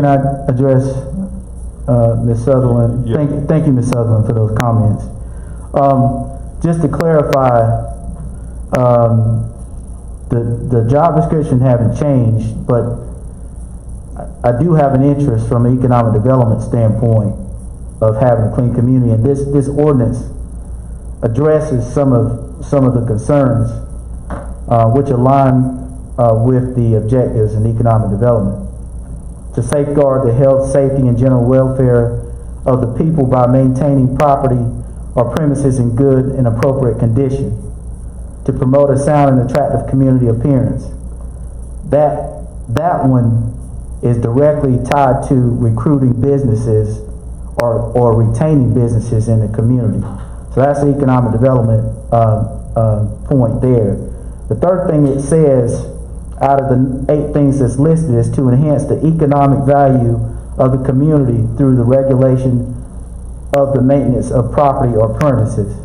I address Ms. Sutherland? Yeah. Thank you, Ms. Sutherland, for those comments. Just to clarify, the job description haven't changed, but I do have an interest from an economic development standpoint of having a clean community, and this ordinance addresses some of the concerns which align with the objectives in economic development. To safeguard the health, safety, and general welfare of the people by maintaining property or premises in good and appropriate condition. To promote a sound and attractive community appearance. That one is directly tied to recruiting businesses or retaining businesses in the community. So that's the economic development point there. The third thing it says, out of the 8 things that's listed, is to enhance the economic value of the community through the regulation of the maintenance of property or premises.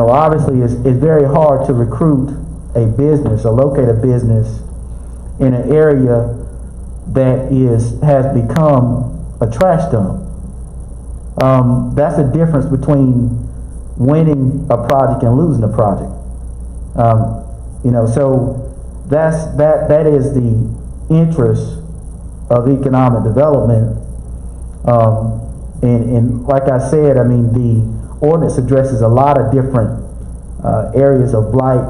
Obviously it's very hard to recruit a business or locate a business in an area that has become a trash dump. That's the difference between winning a project and losing a project. So that is the interest of economic development. And like I said, I mean, the ordinance addresses a lot of different areas of blight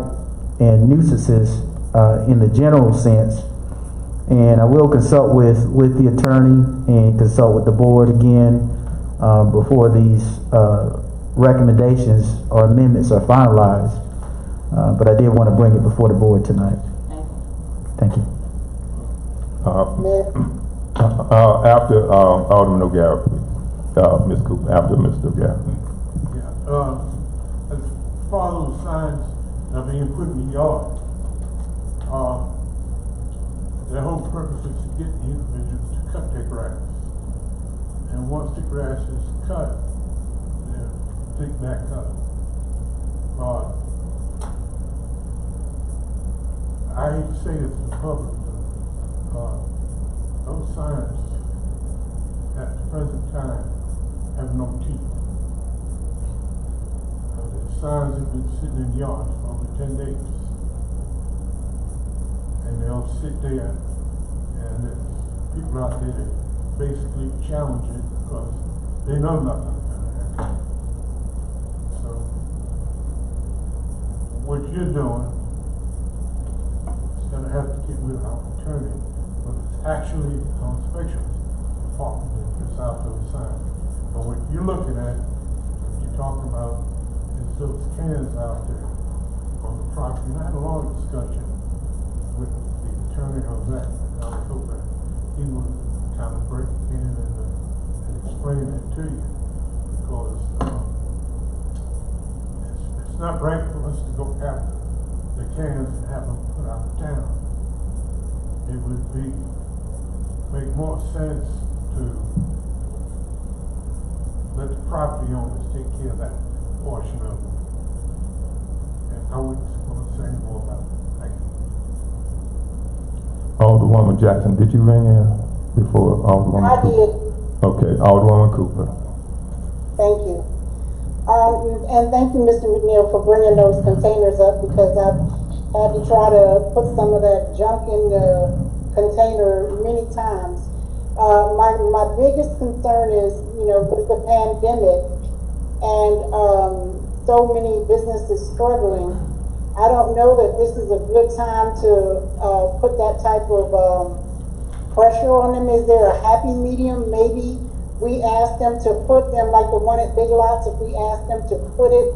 and nuisances in the general sense. And I will consult with the attorney and consult with the board again before these recommendations or amendments are finalized. But I did want to bring it before the board tonight. Thank you. After Alderman O'Gara, please. Ms. Cooper, after Mr. O'Gara. As far as those signs that are being put in the yard, their whole purpose is to get the individuals to cut their grass. And once the grass is cut, they'll dig back up. I hate to say this in public, but those signs at the present time have no teeth. The signs have been sitting in yards for over 10 days. And they'll sit there, and there's people out there that basically challenge it because they know nothing's going to happen. So, what you're doing is going to have to get with our attorney, but it's actually on specialist department that puts out those signs. But what you're looking at, what you're talking about, is those cans out there on the property. And I had a long discussion with the attorney on that, and I was hoping he would kind of break in and explain that to you, because it's not right for us to go after the cans and have them put out of town. It would make more sense to let the property owners take care of that portion of it. And I wouldn't want to say any more about it. Thank you. Alderwoman Jackson, did you ring in before Alderwoman I Cooper? did. Okay, Alderwoman Cooper. Thank you. And thank you, Mr. McNeil, for bringing those containers up, because I've had to try to put some of that junk in the container many times. My biggest concern is, with the pandemic and so many businesses struggling. I don't know that this is a good time to put that type of pressure on them. Is there a happy medium? Maybe we ask them to put them, like the one at Big Lots, if we ask them to put it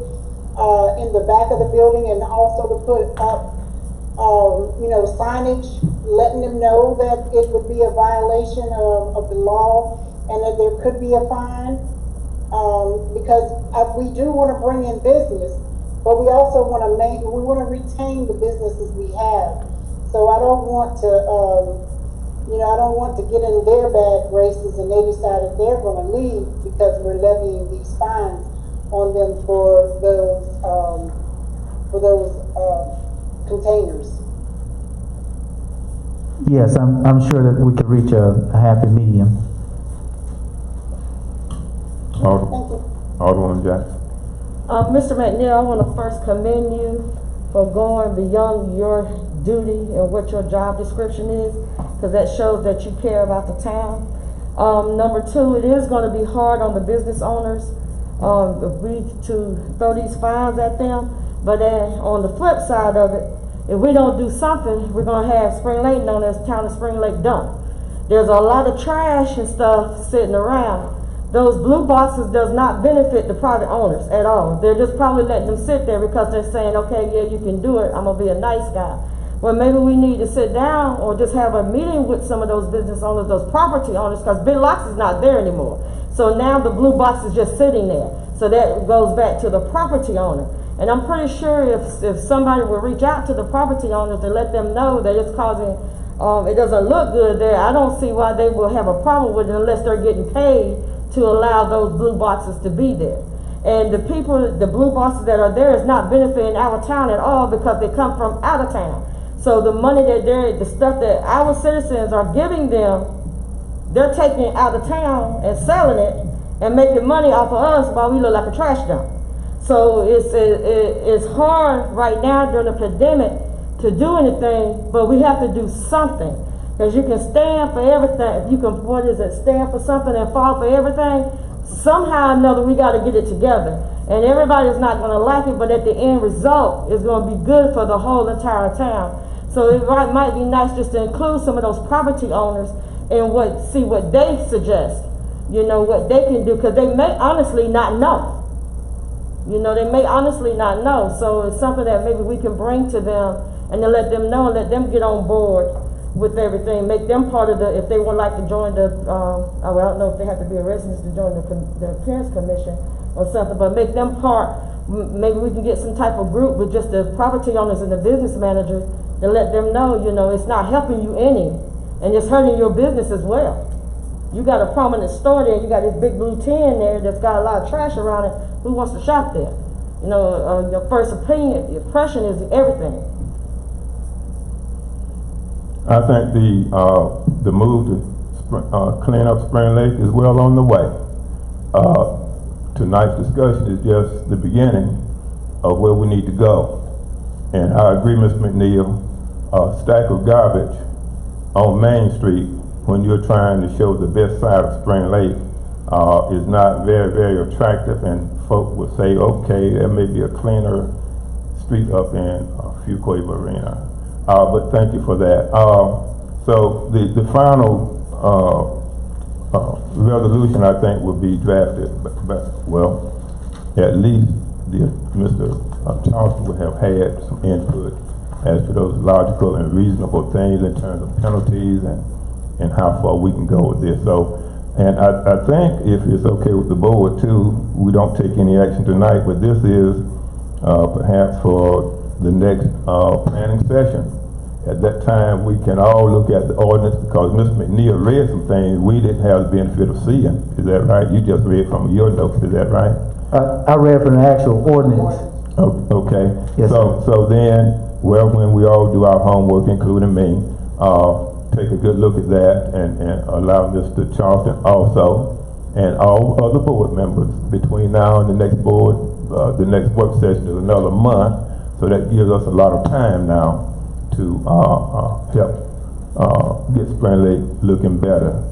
in the back of the building, and also to put up signage, letting them know that it would be a violation of the law and that there could be a fine. Because we do want to bring in business, but we also want to retain the businesses we have. So I don't want to, I don't want to get in their bad graces and they decide that they're going to leave because we're levying these fines on them for those containers. Yes, I'm sure that we could reach a happy medium. Alderman Jackson. Mr. McNeil, I want to first commend you for going beyond your duty and what your job description is, because that shows that you care about the town. Number two, it is going to be hard on the business owners to throw these fines at them, but then on the flip side of it, if we don't do something, we're going to have Spring Lake known as Town of Spring Lake Dump. There's a lot of trash and stuff sitting around. Those blue boxes does not benefit the private owners at all. They're just probably letting them sit there because they're saying, okay, yeah, you can do it. I'm going to be a nice guy. Well, maybe we need to sit down or just have a meeting with some of those business owners, those property owners, because Big Lots is not there anymore. So now the blue box is just sitting there. So that goes back to the property owner. And I'm pretty sure if somebody will reach out to the property owners and let them know that it's causing, it doesn't look good there, I don't see why they will have a problem with it unless they're getting paid to allow those blue boxes to be there. And the blue boxes that are there is not benefiting our town at all because they come from out of town. So the money the stuff that our citizens are giving them, they're taking it out of town and selling it and making money off of us while we look like a trash dump. So it's hard right now during the pandemic to do anything, but we have to do something. Because you can stand for everything. If you can, stand for something and fall for everything, somehow or another we got to get it together. And everybody's not going to like it, but at the end result is going to be good for the whole entire town. So it might be nice just to include some of those property owners and see what they suggest. What they can do, because they may honestly not know. They may honestly not know. So it's something that maybe we can bring to them and to let them know and let them get on board with everything, make them part of if they would like to join I don't know if they have to be a resident to join the appearance commission or something, but make them part. Maybe we can get some type of group with just the property owners and the business managers to let them know, it's not helping you any, and it's hurting your business as well. You got a prominent store there, you got this big blue tin there that's got a lot of trash around it. Who wants to shop there? Your first impression is everything. I think the move to clean up Spring Lake is well on the way. Tonight's discussion is just the beginning of where we need to go. And I agree, Mr. McNeil, a stack of garbage on Main Street when you're trying to show the best side of Spring Lake is not very, very attractive, and folk will say, okay, there may be a cleaner street up in Fuquay Arena. But thank you for that. So the final resolution, I think, will be drafted, well, at least Mr. Charleston would have had some input as to those logical and reasonable things in terms of penalties and how far we can go with this. So, and I think if it's okay with the board too, we don't take any action tonight, but this is perhaps for the next planning session. At that time, we can all look at the ordinance, because Mr. McNeil read some things we didn't have the benefit of seeing. Is that right? You just read from your notes, is that right? I read from the actual ordinance. Okay. Yes, so then, when we all do our homework, including me, take a good look at that and allow Mr. Charleston also, and all other board members between now and the next the next work session is another month, so that gives us a lot of time now to help get Spring Lake looking better.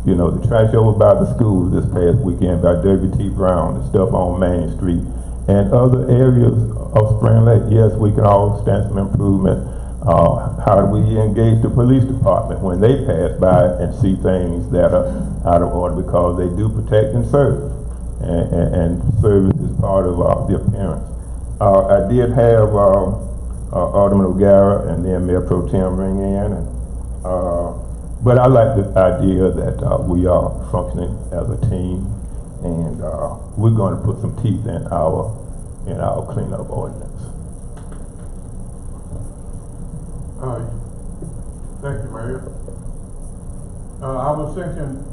The trash over by the schools this past weekend by W.T. Brown, the stuff on Main Street, And other areas of Spring Lake, yes, we can all stand some improvement. How do we engage the police department when they pass by and see things that are out of order, because they do protect and serve, and service is part of the appearance. I did have Alderman O'Gara and then Mayor Pro Tem ring in, and, but I like the idea that we are functioning as a team, and we're going to put some teeth in our cleanup ordinance. Thank you, Mayor. I was thinking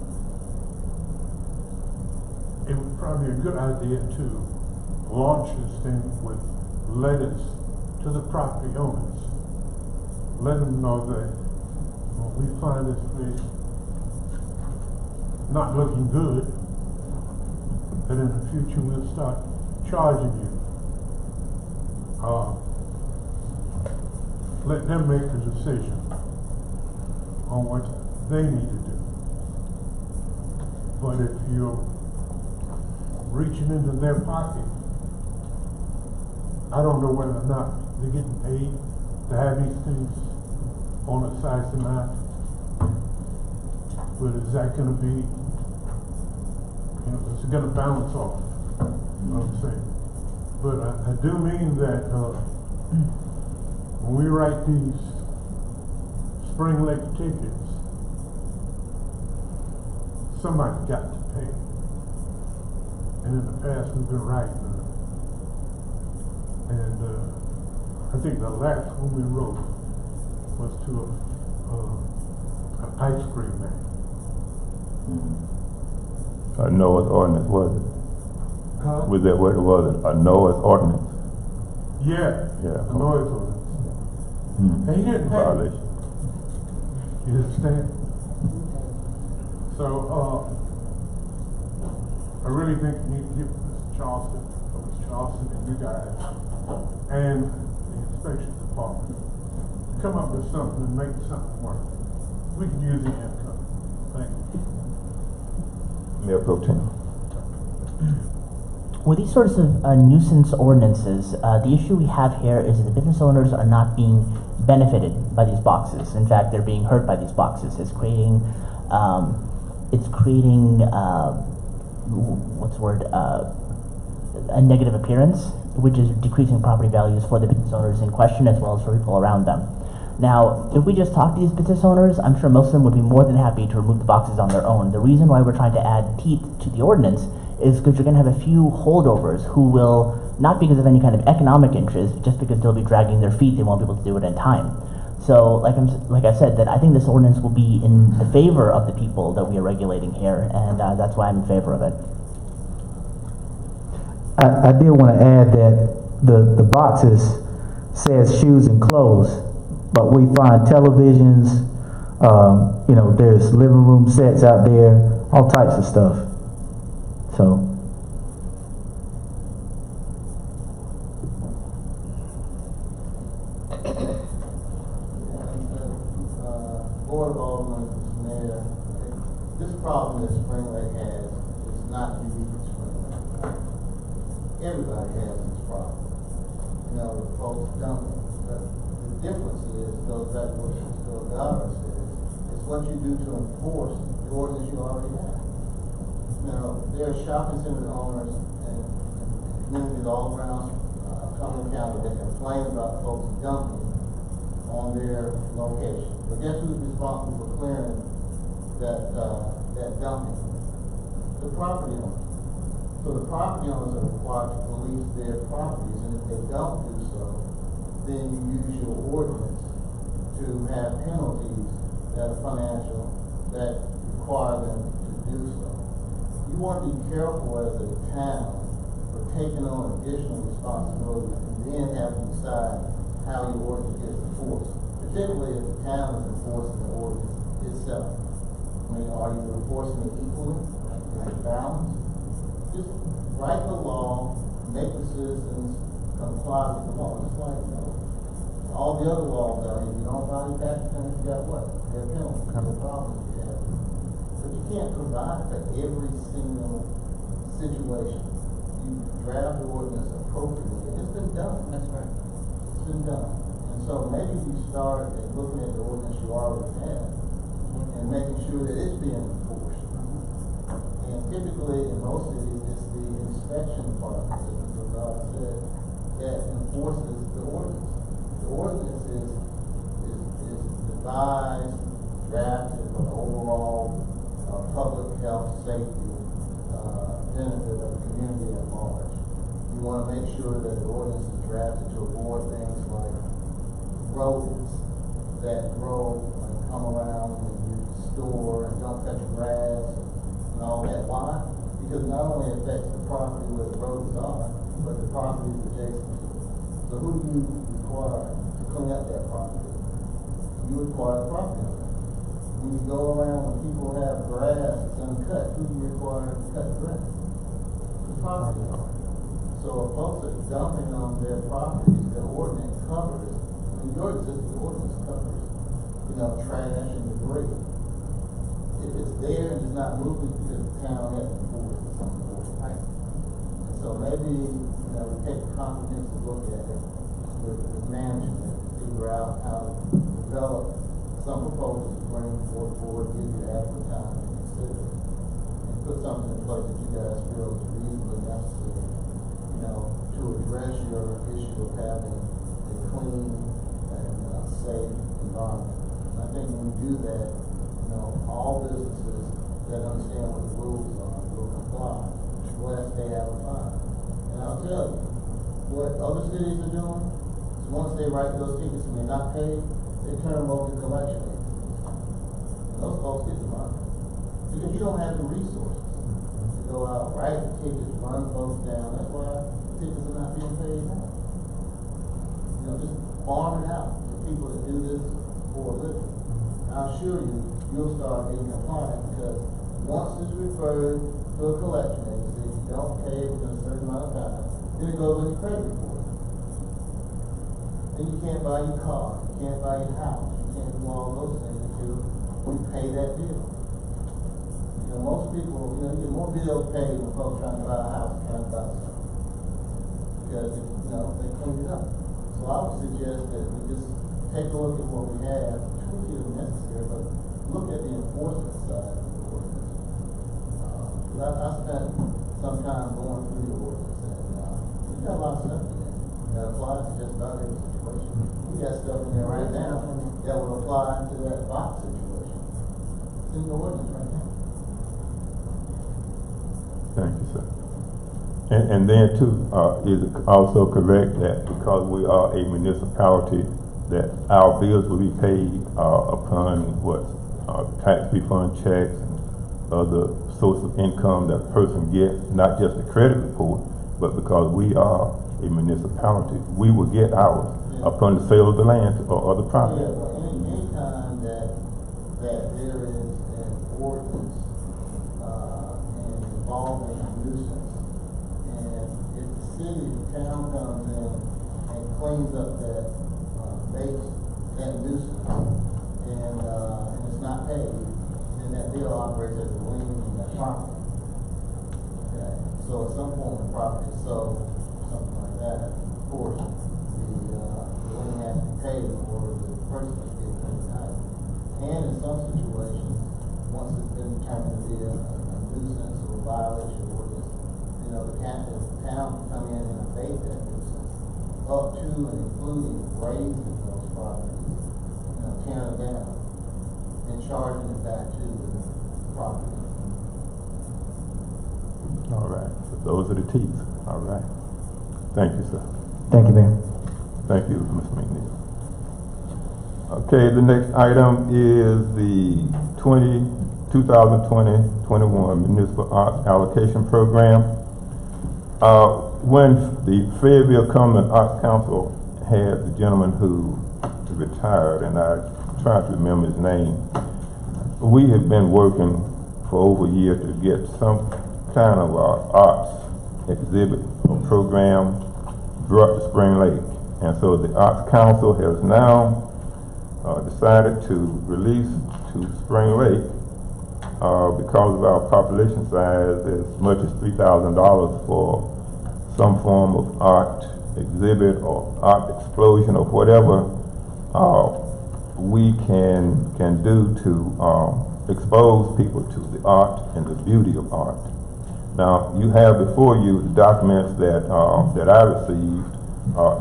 it would probably be a good idea to launch this thing with letters to the property owners. Let them know that when we find this place not looking good, that in the future we'll start charging you. Let them make the decision on what they need to do. But if you're reaching into their pocket, I don't know whether or not they're getting paid to have these things on a size amount. But is that going to be, it's going to balance off, I'm saying. But I do mean that when we write these Spring Lake tickets, somebody's got to pay. And in the past, we've been writing them. And I think the last one we wrote was to an ice cream man. A Noah's ordinance, was it? Huh? Was that what it was? A Noah's ordinance? Yeah. Yeah. A noise ordinance. And he didn't pay. Violation. You understand? So, I really think you need to give Mr. Charleston and you guys and the inspection department come up with something and make something work. We can use the income. Thank you. Mayor Pro Tem. With these sorts of nuisance ordinances, the issue we have here is that the business owners are not being benefited by these boxes. In fact, they're being hurt by these boxes. It's creating what's the word? A negative appearance, which is decreasing property values for the business owners in question as well as for people around them. Now, if we just talk to these business owners, I'm sure most of them would be more than happy to remove the boxes on their own. The reason why we're trying to add teeth to the ordinance is because you're going to have a few holdovers who will, not because of any kind of economic interest, just because they'll be dragging their feet, they won't be able to do it in time. So, like I said, that I think this ordinance will be in the favor of the people that we are regulating here, and that's why I'm in favor of it. I did want to add that the boxes says shoes and clothes, but we find televisions, there's living room sets out there, all types of stuff. So. Board of Aldermen, Mayor, this problem that Spring Lake has is not unique to Spring Lake. Everybody has this problem. The folks don't. The difference is, goes back to what Mr. O'Gara says, it's what you do to enforce the ordinance you already have. There are shopping center owners and communities all around Cumberland County that complain about folks dumping on their location. But guess who's responsible for clearing that dumping? The property owners. So the property owners are required to police their properties, and if they don't do so, then you use your ordinance to have penalties that are financial that require them to do so. You want to be careful as a town for taking on additional responsibilities and then have to decide how your ordinance gets enforced, particularly if the town is enforcing the ordinance itself. Are you enforcing it equally? Is it balanced? Just write the law, make the citizens comply with the law. It's like, all the other laws out here, you don't buy your tax returns, you got what? They're penalties, the problem you have. But you can't provide for every single situation. you draft the ordinance appropriately, it's been done. That's right. It's been done. And so maybe you start at looking at the ordinance you already have and making sure that it's being enforced. And typically, in most cities, it's the inspection department, as Mr. God said, that enforces the ordinance. The ordinance is devised, drafted for the overall public health, safety, benefit of the community at large. You want to make sure that the ordinance is drafted to avoid things like rodents that grow and come around when you store and don't cut your grass and all that. Why? Because it not only affects the property where the rodents are, but the properties adjacent to it. So who do you require to clean up that property? You require the property owner. When you go around when people have grass that's uncut, who do you require to cut the grass? The property owner. So if folks are dumping on their properties, their ordinance covers, your existing ordinance covers, trash and debris. If it's there and it's not moving because the town hasn't enforced it, something right. And so maybe, we take a comprehensive look at it with management, figure out how to develop some proposals to bring forward, give you adequate time to consider, and put something in place that you guys feel is reasonably necessary, to address your issue of having a clean and safe environment. And I think when we do that, all businesses that understand what the rules are will comply, unless they have a fine. And I'll tell you, what other cities are doing is once they write those tickets and they're not paid, they turn them over to collection agencies. And those folks get the money. Because you don't have the resources to go out, write the tickets, run folks down. That's why tickets are not being paid now. Just farm it out to people that do this for a living. I assure you, you'll start being compliant because once it's referred to a collection agency, if you don't pay it within a certain amount of time, then it goes on your credit report. Then you can't buy your car, you can't buy your house, you can't do all those things until you pay that bill. Most people, you get more bills paid when folks trying to buy a house than trying to buy something. Because, they clean it up. So I would suggest that we just take a look at what we have, tweak it if necessary, but look at the enforcement side of the ordinance. I spent some time going through the ordinance, and we've got a lot of stuff in there that applies to just about every situation. We got stuff in there right now that would apply to that box situation. It's in the ordinance right now. Thank you, sir. And then too, is it also correct that because we are a municipality, that our bills will be paid upon tax refund checks and other source of income that a person gets, not just the credit report, but because we are a municipality, we will get ours upon the sale of the land or other property. Yeah, well, any time that there is an ordinance involving a nuisance, and if the city, the town comes in and cleans up that, makes that nuisance, and it's not paid, then that bill operates as a lien in that property. Okay, so at some point the property is sold, something like that, of course, the lien has to be paid or the person is getting paid out. And in some situations, once it's been determined to be a nuisance or a violation of ordinance, the town can come in and abate that nuisance up to and including raising those properties, tearing them down and charging it back to the property. All right, so those are the T's. All right. Thank you, sir. Thank you, Mayor. Thank you, Mr. McNeil. Okay, the next item is the 2020-21 Municipal Arts Allocation Program. When the Fayetteville Common Arts Council had the gentleman who retired, and I tried to remember his name, we have been working for over a year to get some kind of arts exhibit or program brought to Spring Lake. And so the Arts Council has now decided to release to Spring Lake, because of our population size, as much as $3,000 for some form of art exhibit or art explosion or whatever we can do to expose people to the art and the beauty of art. Now, you have before you the documents that I received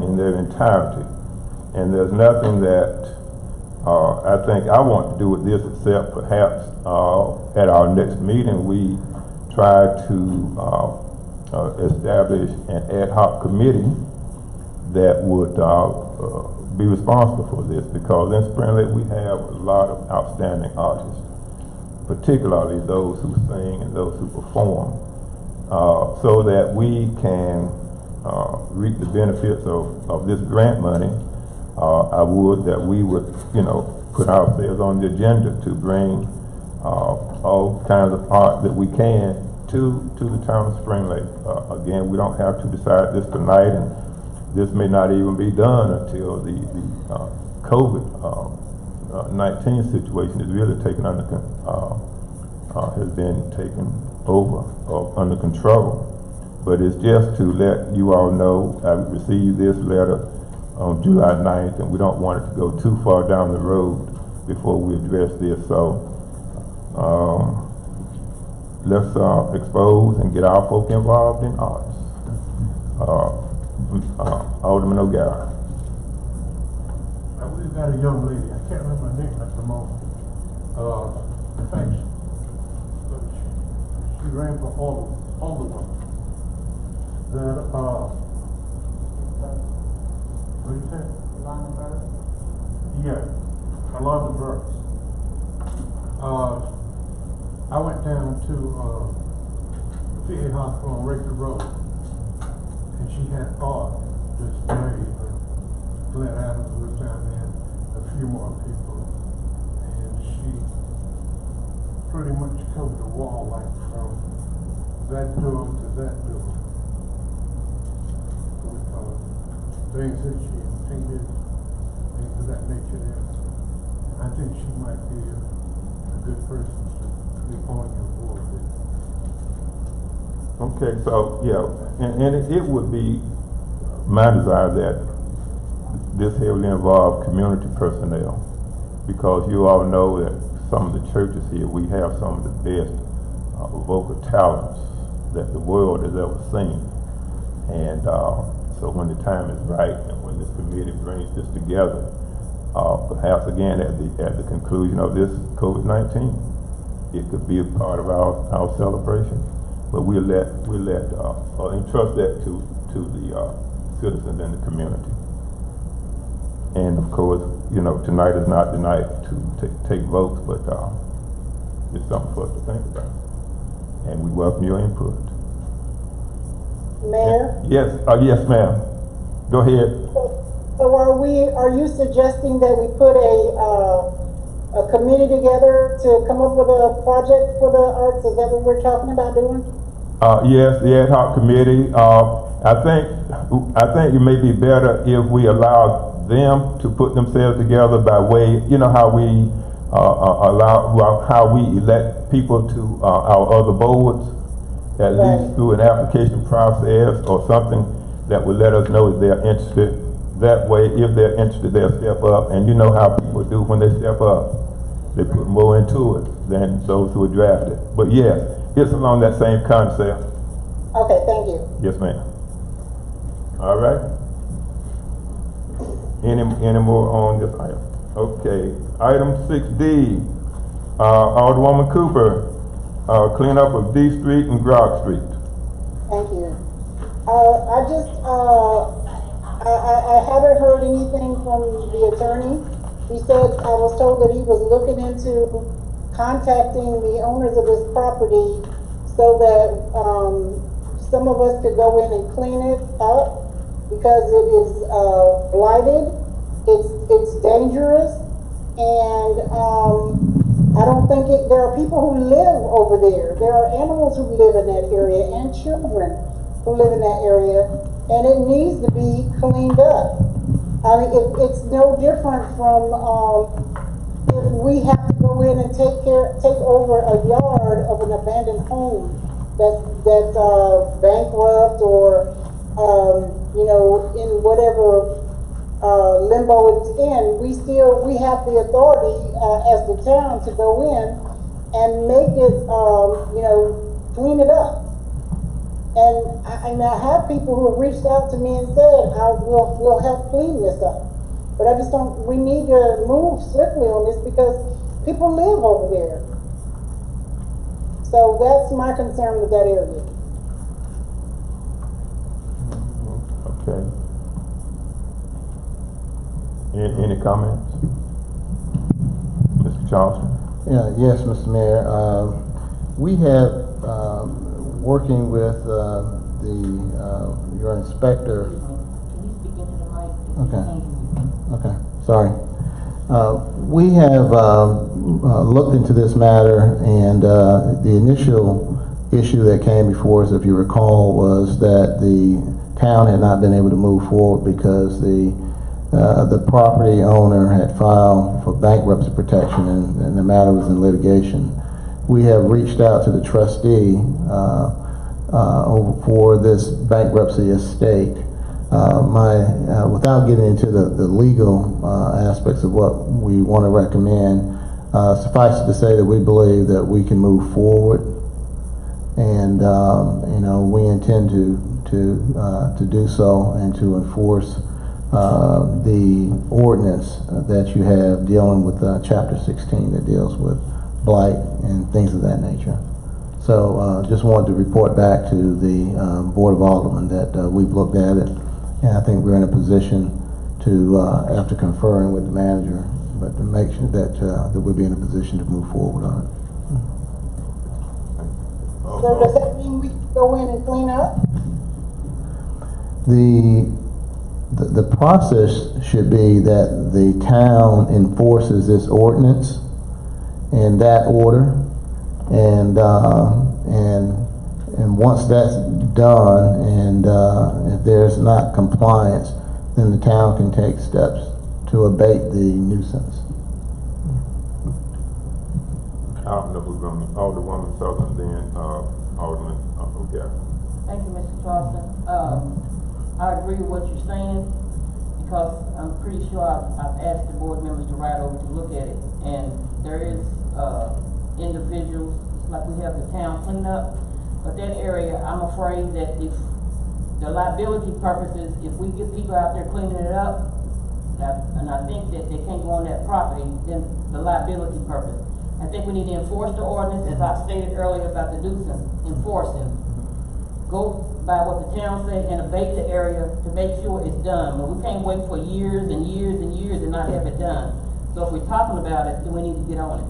in their entirety, and there's nothing that I think I want to do with this except perhaps at our next meeting we try to establish an ad hoc committee that would be responsible for this, because in Spring Lake we have a lot of outstanding artists, particularly those who sing and those who perform, so that we can reap the benefits of this grant money. We would, put ourselves on the agenda to bring all kinds of art that we can to the town of Spring Lake. Again, we don't have to decide this tonight, and this may not even be done until the COVID-19 situation is really taken has been taken over or under control. But it's just to let you all know I received this letter on July 9th, and we don't want it to go too far down the road before we address this. So let's expose and get our folk involved in arts. Alderman O'Gara. We've got a young lady, I can't remember her name at the moment. Thanks. She ran for Alderman. That, what do you say? Alana Burks. Yeah, Alana Burks. I went down to the VA hospital on Raker Road, and she had art displayed. Glenn Adams was down there, a few more people, and she pretty much covered the wall, like from that door to that door, with things that she had painted, things of that nature there. I think she might be a good person to be on your board with. Okay, so yeah, and it would be my desire that this heavily involved community personnel, because you all know that some of the churches here, we have some of the best vocal talents that the world has ever seen. And so when the time is right and when this committee brings this together, perhaps again at the conclusion of this COVID-19, it could be a part of our celebration. But we'll entrust that to the citizens in the community. And of course, tonight is not the night to take votes, but it's something for us to think about. And we welcome your input. Mayor? Yes, yes, ma'am. Go ahead. So are you suggesting that we put a committee together to come up with a project for the arts? Is that what we're talking about doing? Yes, the ad hoc committee. I think it may be better if we allow them to put themselves together by way, how we how we elect people to our other boards, at least through an application process or something that would let us know if they're interested. That way, if they're interested, they'll step up. And you know how people do when they step up. They put more into it than those who are drafted. But yes, it's along that same concept. Okay, thank you. Yes, ma'am. All right. Any more on this item? Okay. Item 6D. Alderwoman Cooper, cleanup of D Street and Grog Street. Thank you. I haven't heard anything from the attorney. He said, I was told that he was looking into contacting the owners of this property so that some of us could go in and clean it up, because it is blighted, it's dangerous, and I don't think there are people who live over there. There are animals who live in that area and children who live in that area, and it needs to be cleaned up. I mean, it's no different from if we have to go in and take over a yard of an abandoned home that's bankrupt, or you know, in whatever limbo it's in, we have the authority as the town to go in and make it, you know, clean it up. And I have people who have reached out to me and said, we'll help clean this up. But I just don't, we need to move swiftly on this because people live over there. So that's my concern with that area. Okay. Any comments? Mr. Charleston? Yeah, yes, Mr. Mayor. We have, working with your inspector. Can you speak into the mic? Okay, sorry. We have looked into this matter, and the initial issue that came before us, if you recall, was that the town had not been able to move forward because the property owner had filed for bankruptcy protection, and the matter was in litigation. We have reached out to the trustee for this bankruptcy estate. Without getting into the legal aspects of what we want to recommend, suffice it to say that we believe that we can move forward, and you know, we intend to do so and to enforce the ordinance that you have dealing with Chapter 16 that deals with blight and things of that nature. So just wanted to report back to the Board of Aldermen that we've looked at it, and I think we're in a position to, after conferring with the manager, but to make sure that we'll be in a position to move forward on it. So does that mean we can go in and clean up? The process should be that the town enforces this ordinance in that order, and once that's done, and if there's not compliance, then the town can take steps to abate the nuisance. Alderwoman Southern, then Alderman O'Gara. Thank you, Mr. Charleston. I agree with what you're saying, because I'm pretty sure I've asked the board members to ride over to look at it, and there is individuals, like we have the town cleanup, but that area, I'm afraid that if the liability purposes, if we get people out there cleaning it up, and I think that they can't go on that property, then the liability purpose. I think we need to enforce the ordinance, as I stated earlier about the nuisance, enforcing. Go by what the town said and abate the area to make sure it's done. But we can't wait for years and years and years and not have it done. So if we're talking about it, then we need to get on it.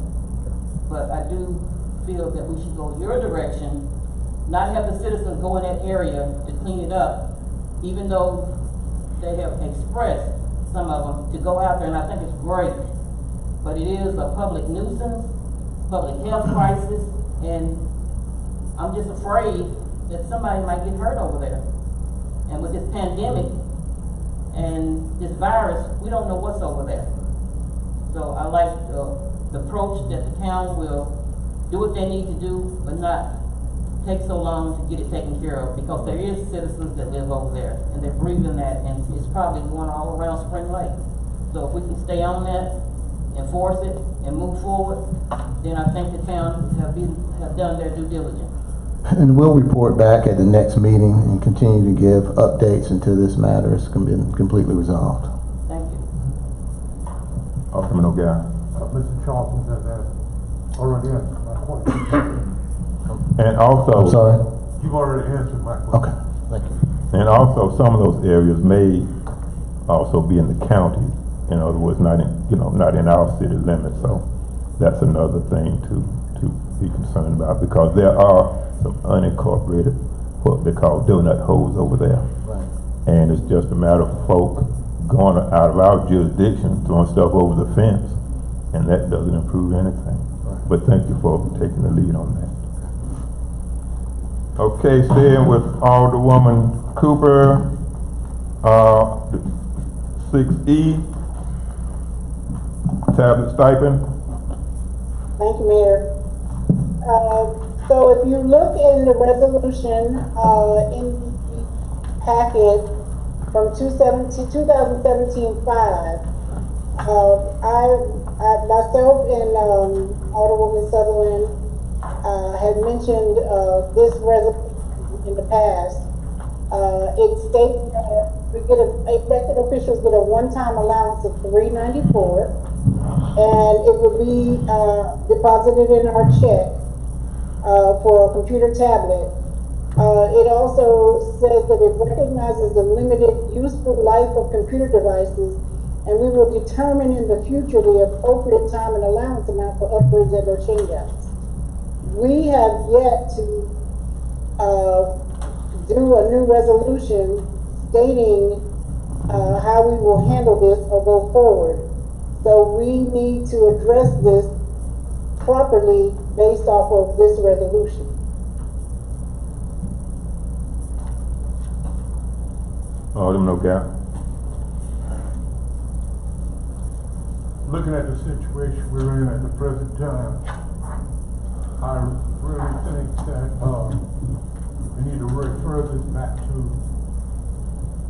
But I do feel that we should go your direction, not have the citizens go in that area to clean it up, even though they have expressed, some of them, to go out there, and I think it's great. But it is a public nuisance, public health crisis, and I'm just afraid that somebody might get hurt over there. And with this pandemic and this virus, we don't know what's over there. So I like the approach that the town will do what they need to do, but not take so long to get it taken care of, because there is citizens that live over there, and they're breathing that, and it's probably going all around Spring Lake. So if we can stay on that, enforce it, and move forward, then I think the town have done their due diligence. And we'll report back at the next meeting and continue to give updates until this matter has been completely resolved. Thank you. Alderman O'Gara. Mr. Charleston has already answered my question. And also, I'm sorry? You've already answered my question. Okay, thank you. and also some of those areas may also be in the county. In other words, not in our city limits. So that's another thing to be concerned about, because there are some unincorporated, what they call donut holes over there. Right. And it's just a matter of folk going out of our jurisdiction, throwing stuff over the fence, and that doesn't improve anything. Right. But thank you for taking the lead on that. Okay, staying with Alderwoman Cooper, 6E, tablet stipend. Thank you, Mayor. So if you look in the resolution, in packet from 2017-5. Myself and Alderwoman Sutherland had mentioned this resolution in the past. It states that elected officials get a one-time allowance of $394, and it will be deposited in our check for a computer tablet. It also says that it recognizes the limited useful life of computer devices, and we will determine in the future the appropriate time and allowance amount for upgrades and or changeouts. We have yet to do a new resolution stating how we will handle this or go forward. So we need to address this properly based off of this resolution. Alderman O'Gara. Looking at the situation we're in at the present time, I really think that we need to refer this back to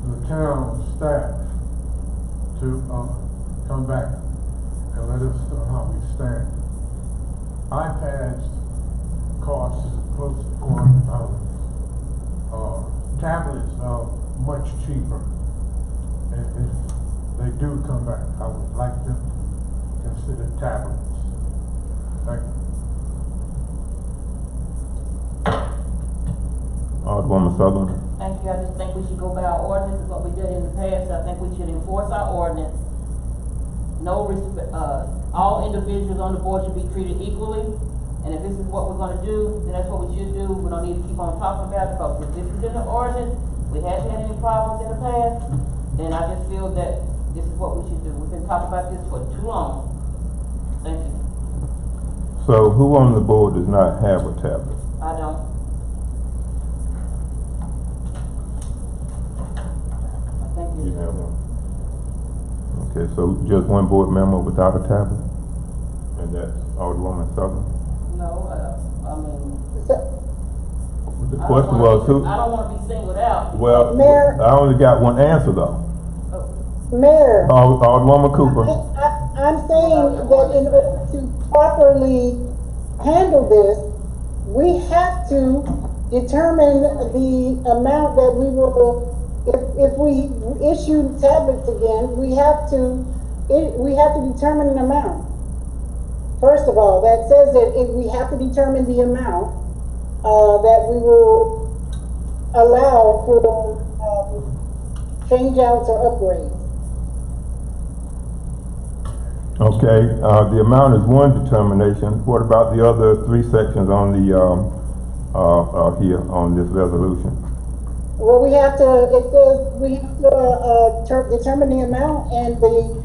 the town staff to come back and let us know how we stand. iPads cost close to $400. Tablets are much cheaper. And if they do come back, I would like them to consider tablets. Thank you. Alderwoman Sutherland. Thank you. I just think we should go by our ordinance, what we did in the past. I think we should enforce our ordinance. No respect, all individuals on the board should be treated equally. And if this is what we're gonna do, then that's what we should do. We don't need to keep on talking about it, because if this is in the ordinance, we haven't had any problems in the past, then I just feel that this is what we should do. We've been talking about this for too long. Thank you. So who on the board does not have a tablet? I don't. I think You have one. Okay, so just one board member without a tablet? And that's Alderwoman Sutherland? No, I mean, The question was who? I don't wanna be singled out. Well, Mayor. I only got one answer though. Mayor, Alderwoman Cooper. I'm saying that in order to properly handle this, we have to determine the amount that we will, if we issue tablets again, we have to determine an amount. First of all, that says that we have to determine the amount that we will allow for change outs or upgrades. Okay, the amount is one determination. What about the other three sections on the, here on this resolution? Well, we have to, it says we have to determine the amount and the,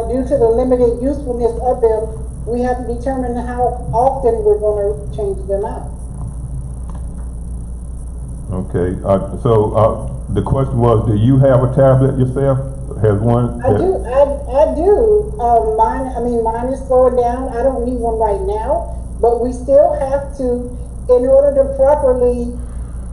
due to the limited usefulness of them, we have to determine how often we're going to change them out. Okay, so the question was, do you have a tablet yourself? Has one? I do. Mine is slowing down. I don't need one right now, but we still have to, in order to properly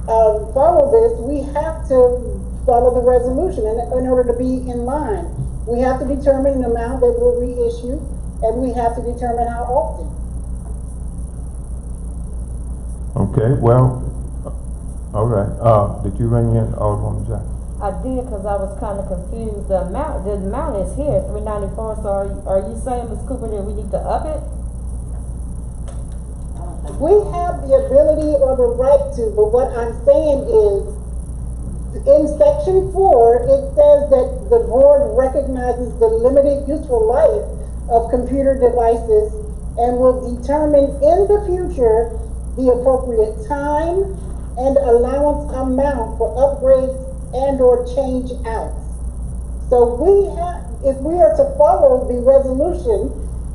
follow this, we have to follow the resolution in order to be in line. We have to determine an amount that we'll reissue, and we have to determine how often. Okay, well, all right. Did you ring in, Alderwoman Jackson? I did, because I was kind of confused. The amount is here, $394. So are you saying, Ms. Cooper, that we need to up it? We have the ability or the right to, but what I'm saying is, in section 4, it says that the board recognizes the limited useful life of computer devices and will determine in the future the appropriate time and allowance amount for upgrades and or change outs. So if we are to follow the resolution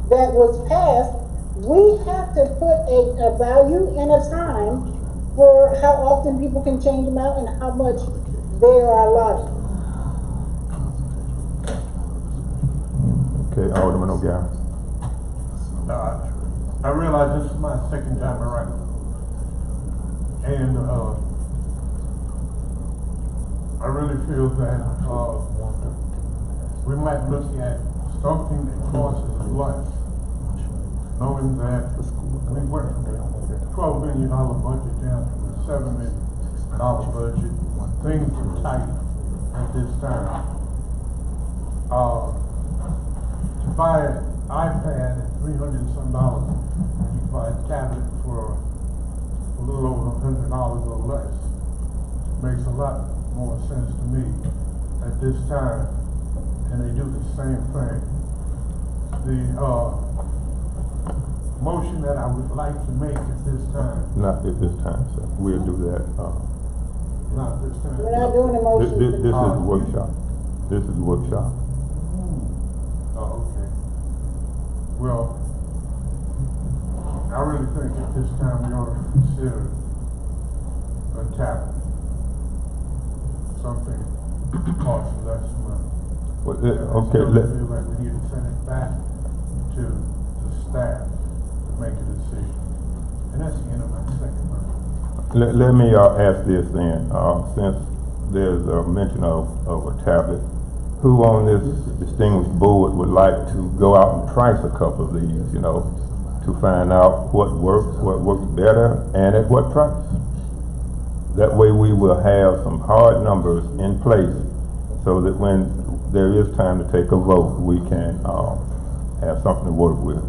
that was passed, we have to put a value and a time for how often people can change them out and how much they are allotted. Okay, Alderman O'Gara. I realize this is my second time around. And I really feel that, we might look at something that costs us less, knowing that we went from a $12 million budget down to a $7 million budget. Things are tight at this time. To buy an iPad at $300 and some, you can buy a tablet for a little over $100 or less. Makes a lot more sense to me at this time, and they do the same thing. The motion that I would like to make at this time. Not at this time, sir. We'll do that. Not this time. We're not doing a motion. This is the workshop. This is the workshop. Oh, okay. Well, I really think at this time we ought to consider a tablet. Something costs less money. Well, I okay, still feel like we need to send it back to the staff to make a decision. And that's the end of my second one. let me ask this then, since there's a mention of a tablet, who on this distinguished board would like to go out and price a couple of these, you know, to find out what works better, and at what price? That way we will have some hard numbers in place so that when there is time to take a vote, we can have something to work with.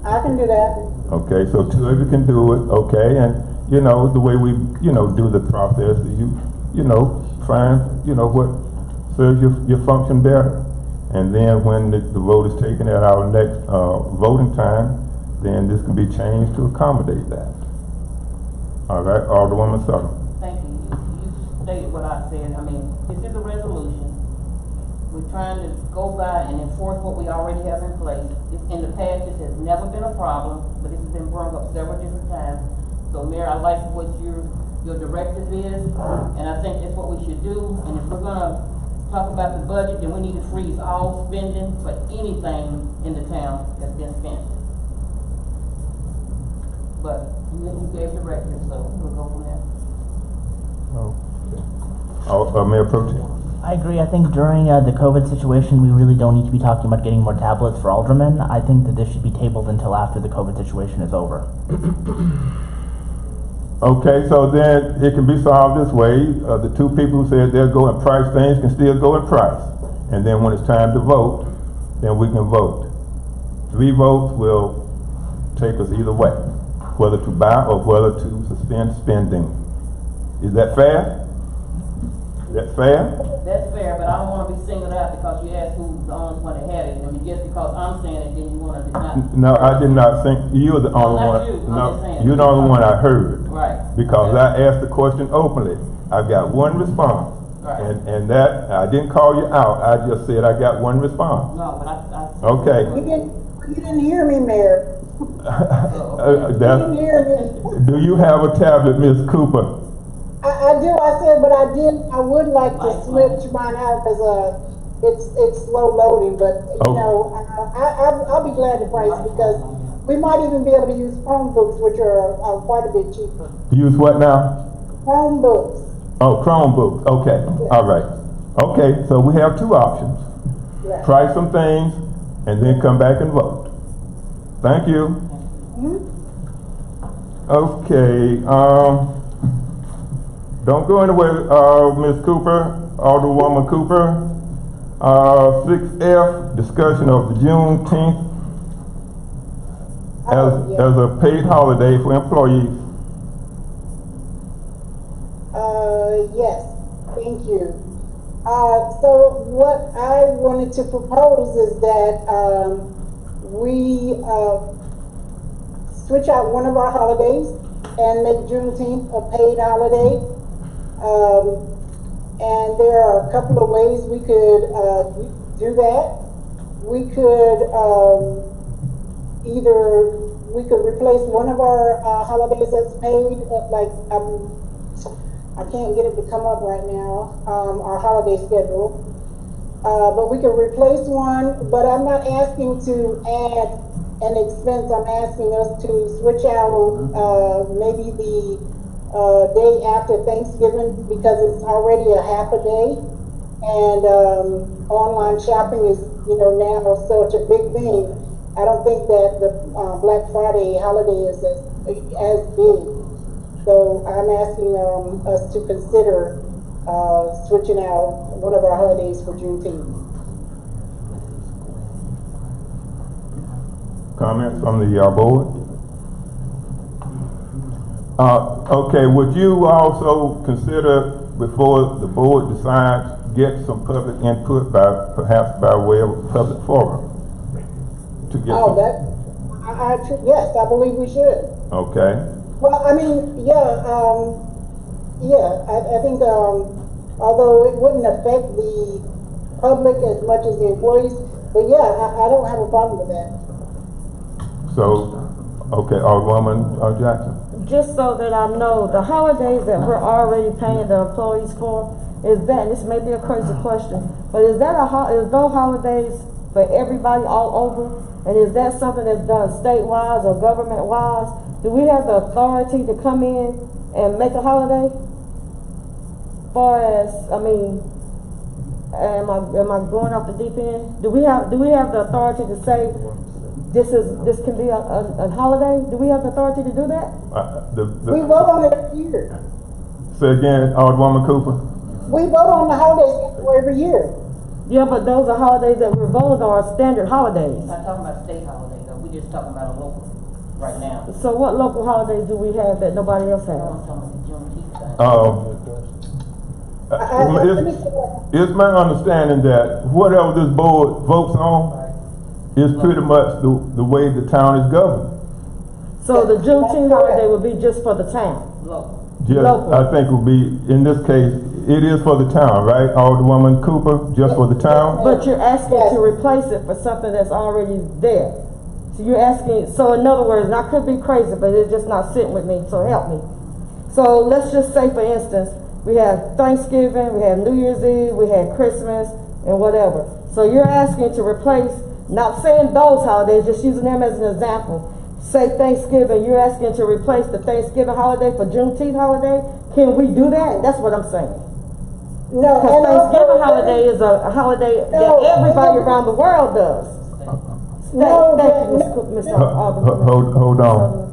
I can do that. Okay, so two of you can do it, okay, and you know, the way we, you know, do the process, you know, find, you know, what serves your function better. And then when the vote is taken at our next voting time, then this can be changed to accommodate that. All right, Alderwoman Sutton. Thank you. You stated what I said. I mean, this is a resolution. We're trying to go by and enforce what we already have in place. In the past, this has never been a problem, but this has been brought up several different times. So, Mayor, I like what your directive is, and I think that's what we should do. And if we're gonna talk about the budget, then we need to freeze all spending for anything in the town that's been spent. But you gave directive, so we'll go from there. Okay. Mayor Pro Tem. I agree. I think during the COVID situation, we really don't need to be talking about getting more tablets for aldermen. I think that this should be tabled until after the COVID situation is over. Okay, so then it can be solved this way. The two people who said they'll go and price things can still go and price. And then when it's time to vote, then we can vote. 3 votes will take us either way, whether to buy or whether to suspend spending. Is that fair? Is that fair? That's fair, but I don't want to be singled out because you asked who's the only one that had it. I mean, just because I'm saying it, then you want to deny. No, I did not think you're the only not one. you. I'm No, just saying. you're the only one I heard. Right. Because I asked the question openly. I got one response. Right. And that, I didn't call you out. I just said I got one response. No, but I Okay. You didn't hear me, Mayor. You didn't hear me. Do you have a tablet, Ms. Cooper? I do. I said, but I would like to switch mine out because it's slow loading. But you know, I'll be glad to price because we might even be able to use Chromebooks, which are quite a bit cheaper. Use what now? Chromebooks. Oh, Chromebooks. Okay. Yeah. All right. Okay. So we have 2 options. Right. Price some things and then come back and vote. Thank you. Okay. Don't go anywhere, Ms. Cooper, Alderwoman Cooper. 6F, discussion of the Juneteenth as a paid holiday for employees. Yes, thank you. So what I wanted to propose is that we switch out one of our holidays and make Juneteenth a paid holiday. And there are a couple of ways we could do that. We could we could replace one of our holidays that's paid, I can't get it to come up right now, our holiday schedule. But we could replace one, but I'm not asking to add an expense. I'm asking us to switch out maybe the day after Thanksgiving because it's already a half a day. And online shopping is, now such a big thing. I don't think that the Black Friday holiday is as big. So I'm asking us to consider switching out one of our holidays for Juneteenth. Comments from the board? Okay, would you also consider, before the board decides, get some public input perhaps by way of a public forum? To get yes, I believe we should. Okay. Well, I mean, I think, although it wouldn't affect the public as much as the employees, but I don't have a problem with that. So, okay, Alderwoman Jackson. Just so that I know, the holidays that we're already paying the employees for, is that, and this may be a crazy question, but is those holidays for everybody all over? And is that something that's done state-wise or government-wise? Do we have the authority to come in and make a holiday? Far as, am I going off the deep end? Do we have the authority to say this can be a holiday? Do we have the authority to do that? We vote on it every year. Say again, Alderwoman Cooper. We vote on the holiday schedule every year. Yeah, but those are holidays that we're voting on, are standard holidays. We're not talking about state holiday though, we're just talking about a local right now. So what local holidays do we have that nobody else has? I'm talking about the Juneteenth side. It's my understanding that whatever this board votes on is pretty much the way the town is governed. So the Juneteenth holiday would be just for the town? Local. Just, Local. I think would be, in this case, it is for the town, right? Alderwoman Cooper, just for the town? But you're asking to replace it for something that's already there. So you're asking, so in other words, and I could be crazy, but it's just not sitting with me, so help me. So let's just say, for instance, we have Thanksgiving, we have New Year's Eve, we have Christmas, and whatever. So you're asking to replace, not saying those holidays, just using them as an example. Say Thanksgiving, you're asking to replace the Thanksgiving holiday for Juneteenth holiday? Can we do that? That's what I'm saying. No, because Thanksgiving holiday is a holiday that everybody around the world does. Thank you, Mr. Alderman. Hold on.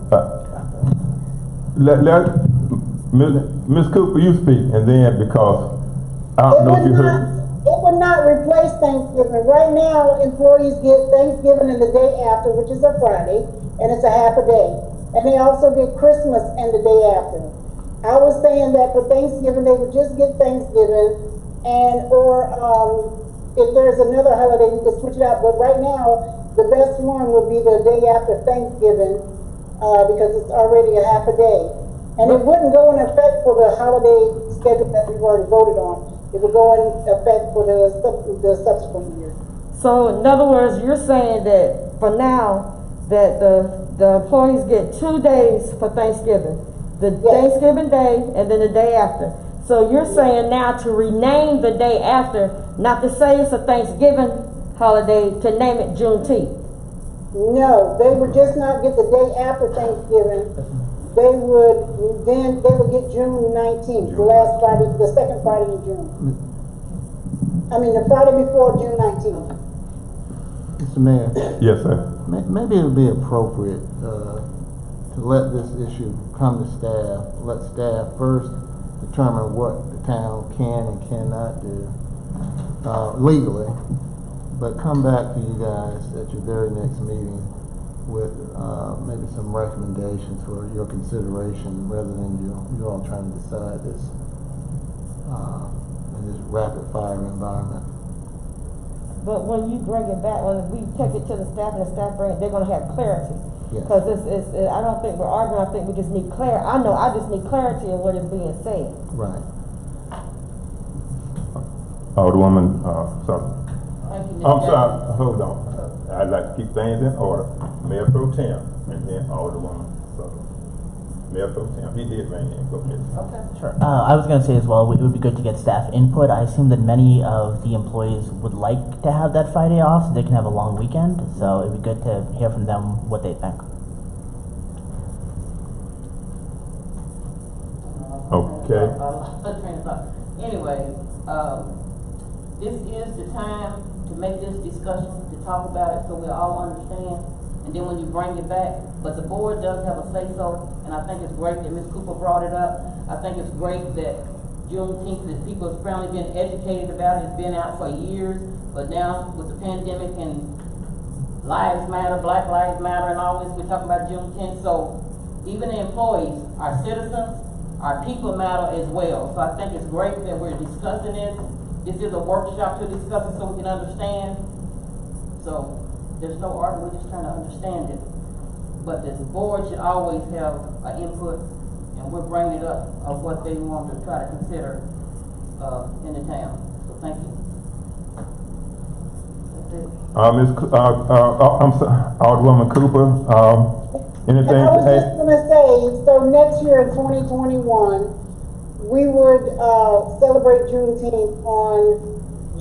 Let Ms. Cooper, you speak, and then because I don't know if you heard. It would not replace Thanksgiving. Right now, employees get Thanksgiving and the day after, which is a Friday, and it's a half a day. And they also get Christmas and the day after. I was saying that for Thanksgiving, they would just get Thanksgiving, or if there's another holiday, we could switch it out. But right now, the best one would be the day after Thanksgiving, because it's already a half a day. And it wouldn't go in effect for the holiday schedule that we've already voted on. It would go in effect for the subsequent year. So in other words, you're saying that for now, that the employees get 2 days for Thanksgiving. The Thanksgiving day and then the day after. So you're saying now to rename the day after, not to say it's a Thanksgiving holiday, to name it Juneteenth. No, they would just not get the day after Thanksgiving. They would get June 19th, the last Friday, the second Friday in June. I mean, the Friday before June 19th. Mr. Mayor. Yes, sir. Maybe it would be appropriate to let this issue come to staff. Let staff first determine what the town can and cannot do legally, but come back to you guys at your very next meeting with maybe some recommendations for your consideration rather than you all trying to decide this in this rapid fire environment. But when you bring it back, when we take it to the staff and the staff bring it, they're going to have clarity. Yes. Because I don't think we're arguing. I think we just need clarity. I know I just need clarity in what is being said. Right. Alderwoman, sorry. Thank you, Mr. I'm sorry, Jackson. hold on. I'd like to keep things in order. Mayor Pro Tem, and then Alderwoman. Mayor Pro Tem, he did bring in. Go ahead. Okay. Sure. I was going to say as well, it would be good to get staff input. I assume that many of the employees would like to have that Friday off so they can have a long weekend. So it'd be good to hear from them what they think. Okay. Train of thought. Anyway, this is the time to make this discussion, to talk about it, so we all understand. And then when you bring it back, but the board does have a say-so, and I think it's great that Ms. Cooper brought it up. I think it's great that Juneteenth, that people have finally been educated about it. It's been out for years, but now with the pandemic and Lives Matter, Black Lives Matter, and all this, we're talking about Juneteenth. So even the employees, our citizens, our people matter as well. So I think it's great that we're discussing this. This is a workshop to discuss it so we can understand. So there's no argument, we're just trying to understand it. But the board should always have an input, and we're bringing it up of what they want to try to consider in the town. So thank you. I'm sorry, Alderwoman Cooper, anything I was to just add? gonna say, so next year in 2021, we would, celebrate Juneteenth on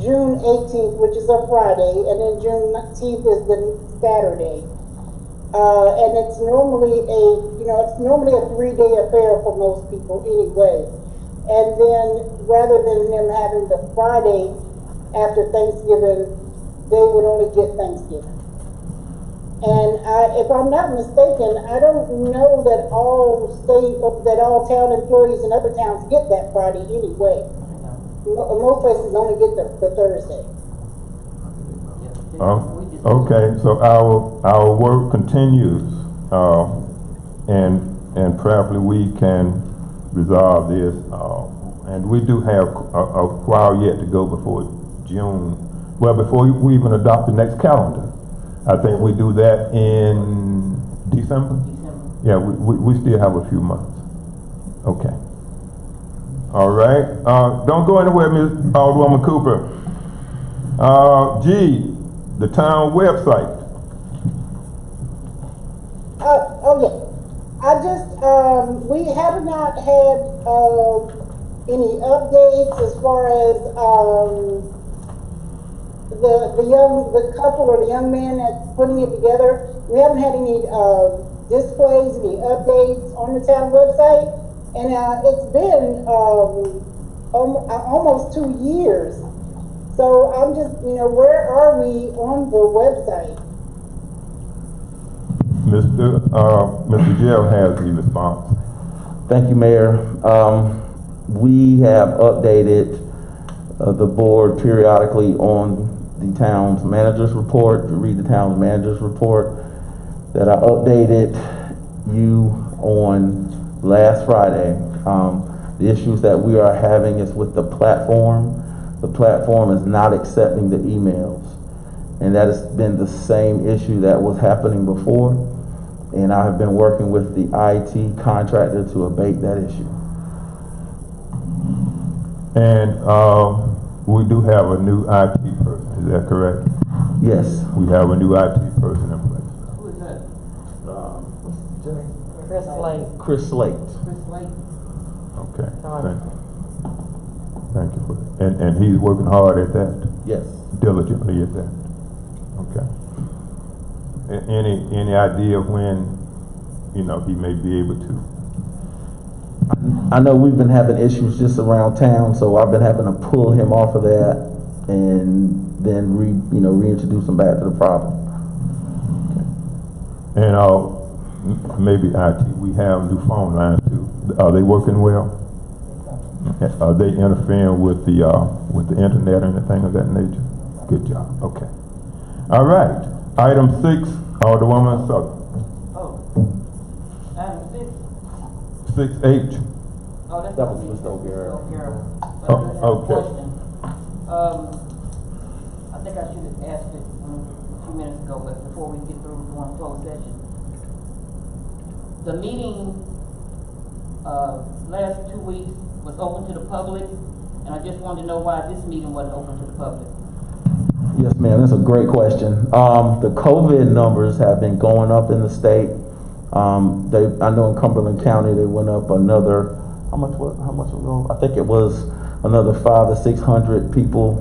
June 18th, which is a Friday, and then June 19th is the Saturday. And it's normally a 3-day affair for most people anyway. And then rather than them having the Friday after Thanksgiving, they would only get Thanksgiving. And if I'm not mistaken, I don't know that all town employees in other towns get that Friday anyway. Most places only get the Thursday. Okay, so our work continues, and probably we can resolve this, and we do have a while yet to go before June. Well, before we even adopt the next calendar. I think we do that in December? Yeah, we still have a few months. Okay. All right. Don't go anywhere, Ms. Alderwoman Cooper. G, the town website. Oh yeah. I just, we have not had, any updates as far as, the couple or the young man that's putting it together. We haven't had any, displays, any updates on the town website. And, it's been, almost 2 years. So I'm just, where are we on the website? Mr. Gerald has the response. Thank you, Mayor. We have updated the board periodically on the town's manager's report. To read the town's manager's report that I updated you on last Friday. The issues that we are having is with the platform. The platform is not accepting the emails, and that has been the same issue that was happening before. And I have been working with the IT contractor to abate that issue. And we do have a new IT person, is that correct? Yes. We have a new IT person in place. Who is that? Chris Slade. Chris Slate. Chris Slade? Okay, thank you. Thank you for that. And he's working hard at that? Yes. Diligently at that? Okay. Any idea when, he may be able to? I know we've been having issues just around town, so I've been having to pull him off of that and then reintroduce him back to the problem. Okay. And maybe IT, we have new phone lines too. Are they working well? Are they interfering with the internet or anything of that nature? Good job. Okay. All right. Item 6, Alderwoman Sutton. Oh. Item 6. 6H. Oh, that's That was Mr. O'Gara. Okay. I think I should have asked it a few minutes ago, but before we get through one closed session. The meeting, last 2 weeks was open to the public, and I just wanted to know why this meeting wasn't open to the public. Yes, ma'am. That's a great question. The COVID numbers have been going up in the state. I know in Cumberland County they went up another. How much ago? I think it was another 500 to 600 people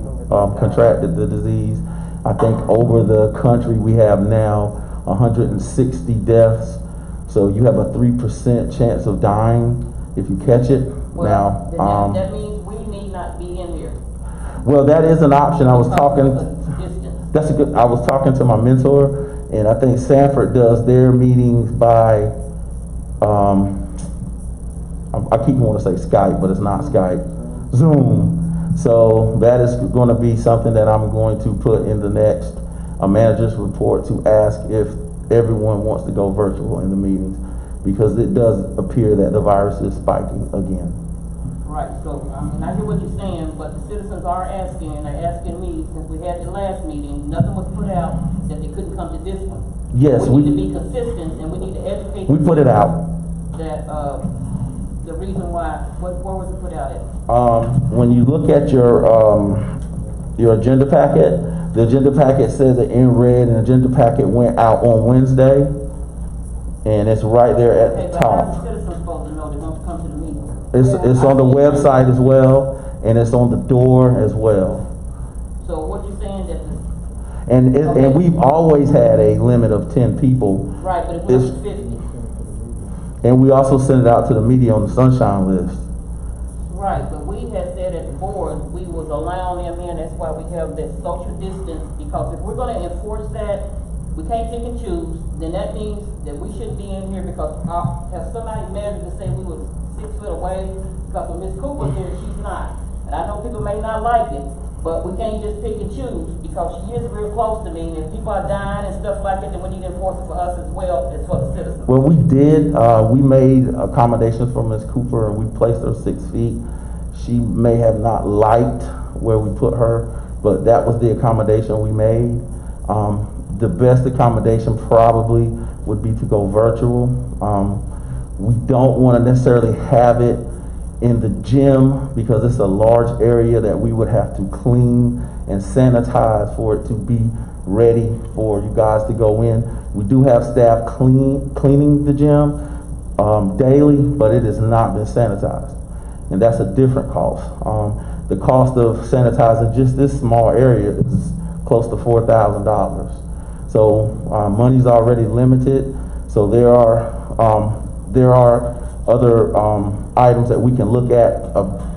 contracted the disease. I think over the country we have now 160 deaths. So you have a 3% chance of dying if you catch it. Well, Now, that means we need not be in here. well, that is an option. I was talking. Distance. That's a good. I was talking to my mentor, and I think Sanford does their meetings by. I keep wanting to say Skype, but it's not Skype. Zoom. So that is going to be something that I'm going to put in the next manager's report to ask if everyone wants to go virtual in the meetings, because it does appear that the virus is spiking again. Right, so, I hear what you're saying, but the citizens are asking, and they're asking me, since we had the last meeting, nothing was put out that they couldn't come to this one. Yes, we need to be consistent, and we need to educate. We put it out. That, the reason why, where was it put out at? When you look at your agenda packet, the agenda packet says it in red, and the agenda packet went out on Wednesday, and it's right there at the But how are the top. citizens supposed to know they want to come to the meeting? It's on the website as well, and it's on the door as well. So what you're saying that, And we've always had a limit of 10 people. right, but if we was 50. And we also send it out to the media on the sunshine list. Right, but we had said at the board, we was allowing them in, that's why we have that social distance, because if we're gonna enforce that, we can't pick and choose, then that means that we shouldn't be in here, because have somebody measured to say we was 6 foot away, because when Ms. Cooper's here, she's not. And I know people may not like it, but we can't just pick and choose, because she is real close to me, and if people are dying and stuff like that, then we need to enforce it for us as well as for the citizens. Well, we did, we made accommodations for Ms. Cooper, and we placed her 6 feet. She may have not liked where we put her, but that was the accommodation we made. The best accommodation probably would be to go virtual. We don't want to necessarily have it in the gym, because it's a large area that we would have to clean and sanitize for it to be ready for you guys to go in. We do have staff cleaning the gym daily, but it has not been sanitized, and that's a different cost. The cost of sanitizing just this small area is close to $4,000. So money's already limited. So there are other items that we can look at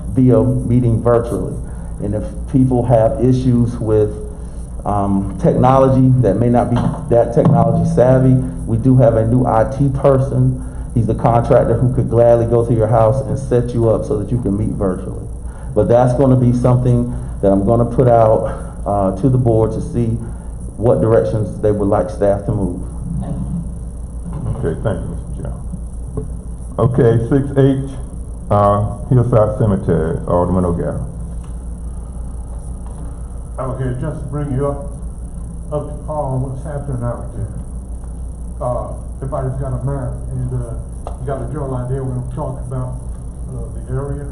via meeting virtually. And if people have issues with technology that may not be that technology savvy, we do have a new IT person. He's a contractor who could gladly go to your house and set you up so that you can meet virtually. But that's going to be something that I'm going to put out to the board to see what directions they would like staff to move. Okay, thank you, Mr. Jones. Okay, 6H, Hillside Cemetery, Alderman O'Gara. Okay, just to bring you up to par on what's happening out there. Everybody's got a map, and you got a general idea when I'm talking about the area.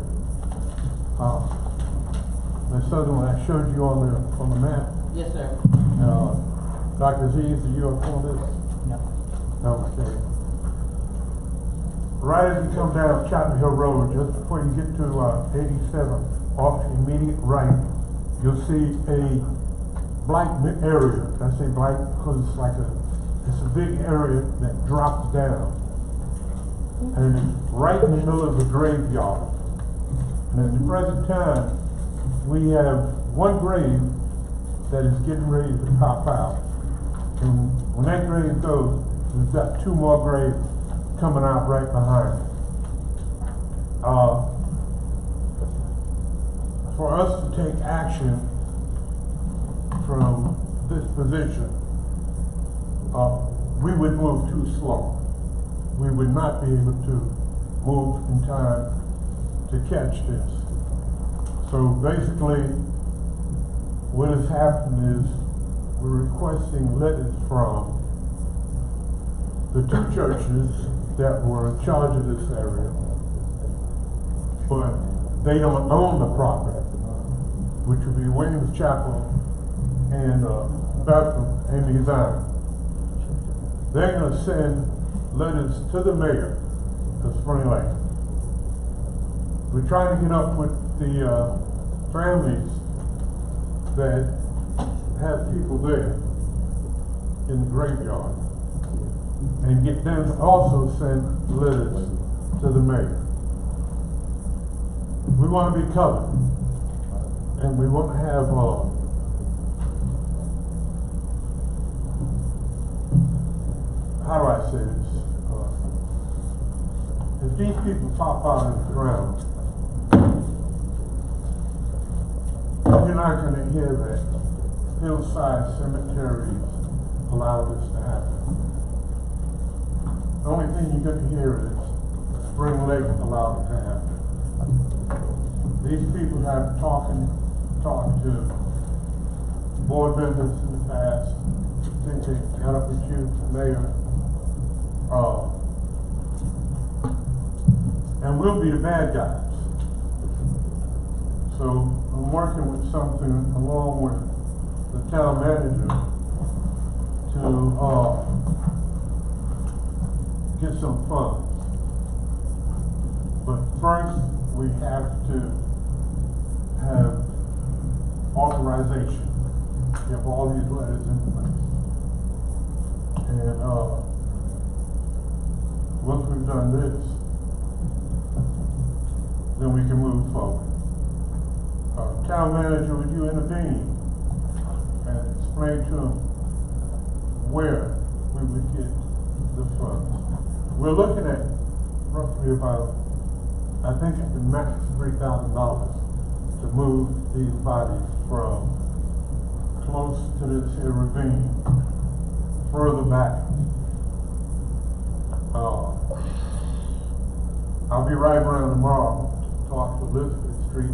The southern one I showed you on the map. Yes, sir. Dr. Z, are you up on this? No. Okay. Right as you come down Chapel Hill Road, just before you get to 87, off the immediate right, you'll see a blank area. I say blank because it's a big area that drops down. And it's right in the middle of the graveyard. And at the present time, we have one grave that is getting ready to pop out. And when that grave goes, we've got 2 more graves coming out right behind it. For us to take action from this position, we would move too slow. We would not be able to move in time to catch this. So basically, what has happened is we're requesting letters from the 2 churches that were in charge of this area, but they don't own the property, which would be Williams Chapel and Bethel and Zion. They're going to send letters to the mayor of Spring Lake. We're trying to get up with the families that have people there in the graveyard, and get them to also send letters to the mayor. we want to be covered. And we want to have, how do I say this? If these people pop out of the ground, you're not going to hear that hillside cemeteries allow this to happen. The only thing you're going to hear is Spring Lake allowed it to happen. These people have talked to board members in the past. I think they got up with you, Mayor. And we'll be the bad guys. So I'm working with something along with the town manager to get some funds. But first, we have to have authorization. We have all these letters in place. And once we've done this, then we can move forward. Town manager, would you intervene and explain to them where we would get the funds? We're looking at roughly about, I think at the max $3,000 to move these bodies from close to this here ravine further back. I'll be right around tomorrow to talk to Elizabeth Street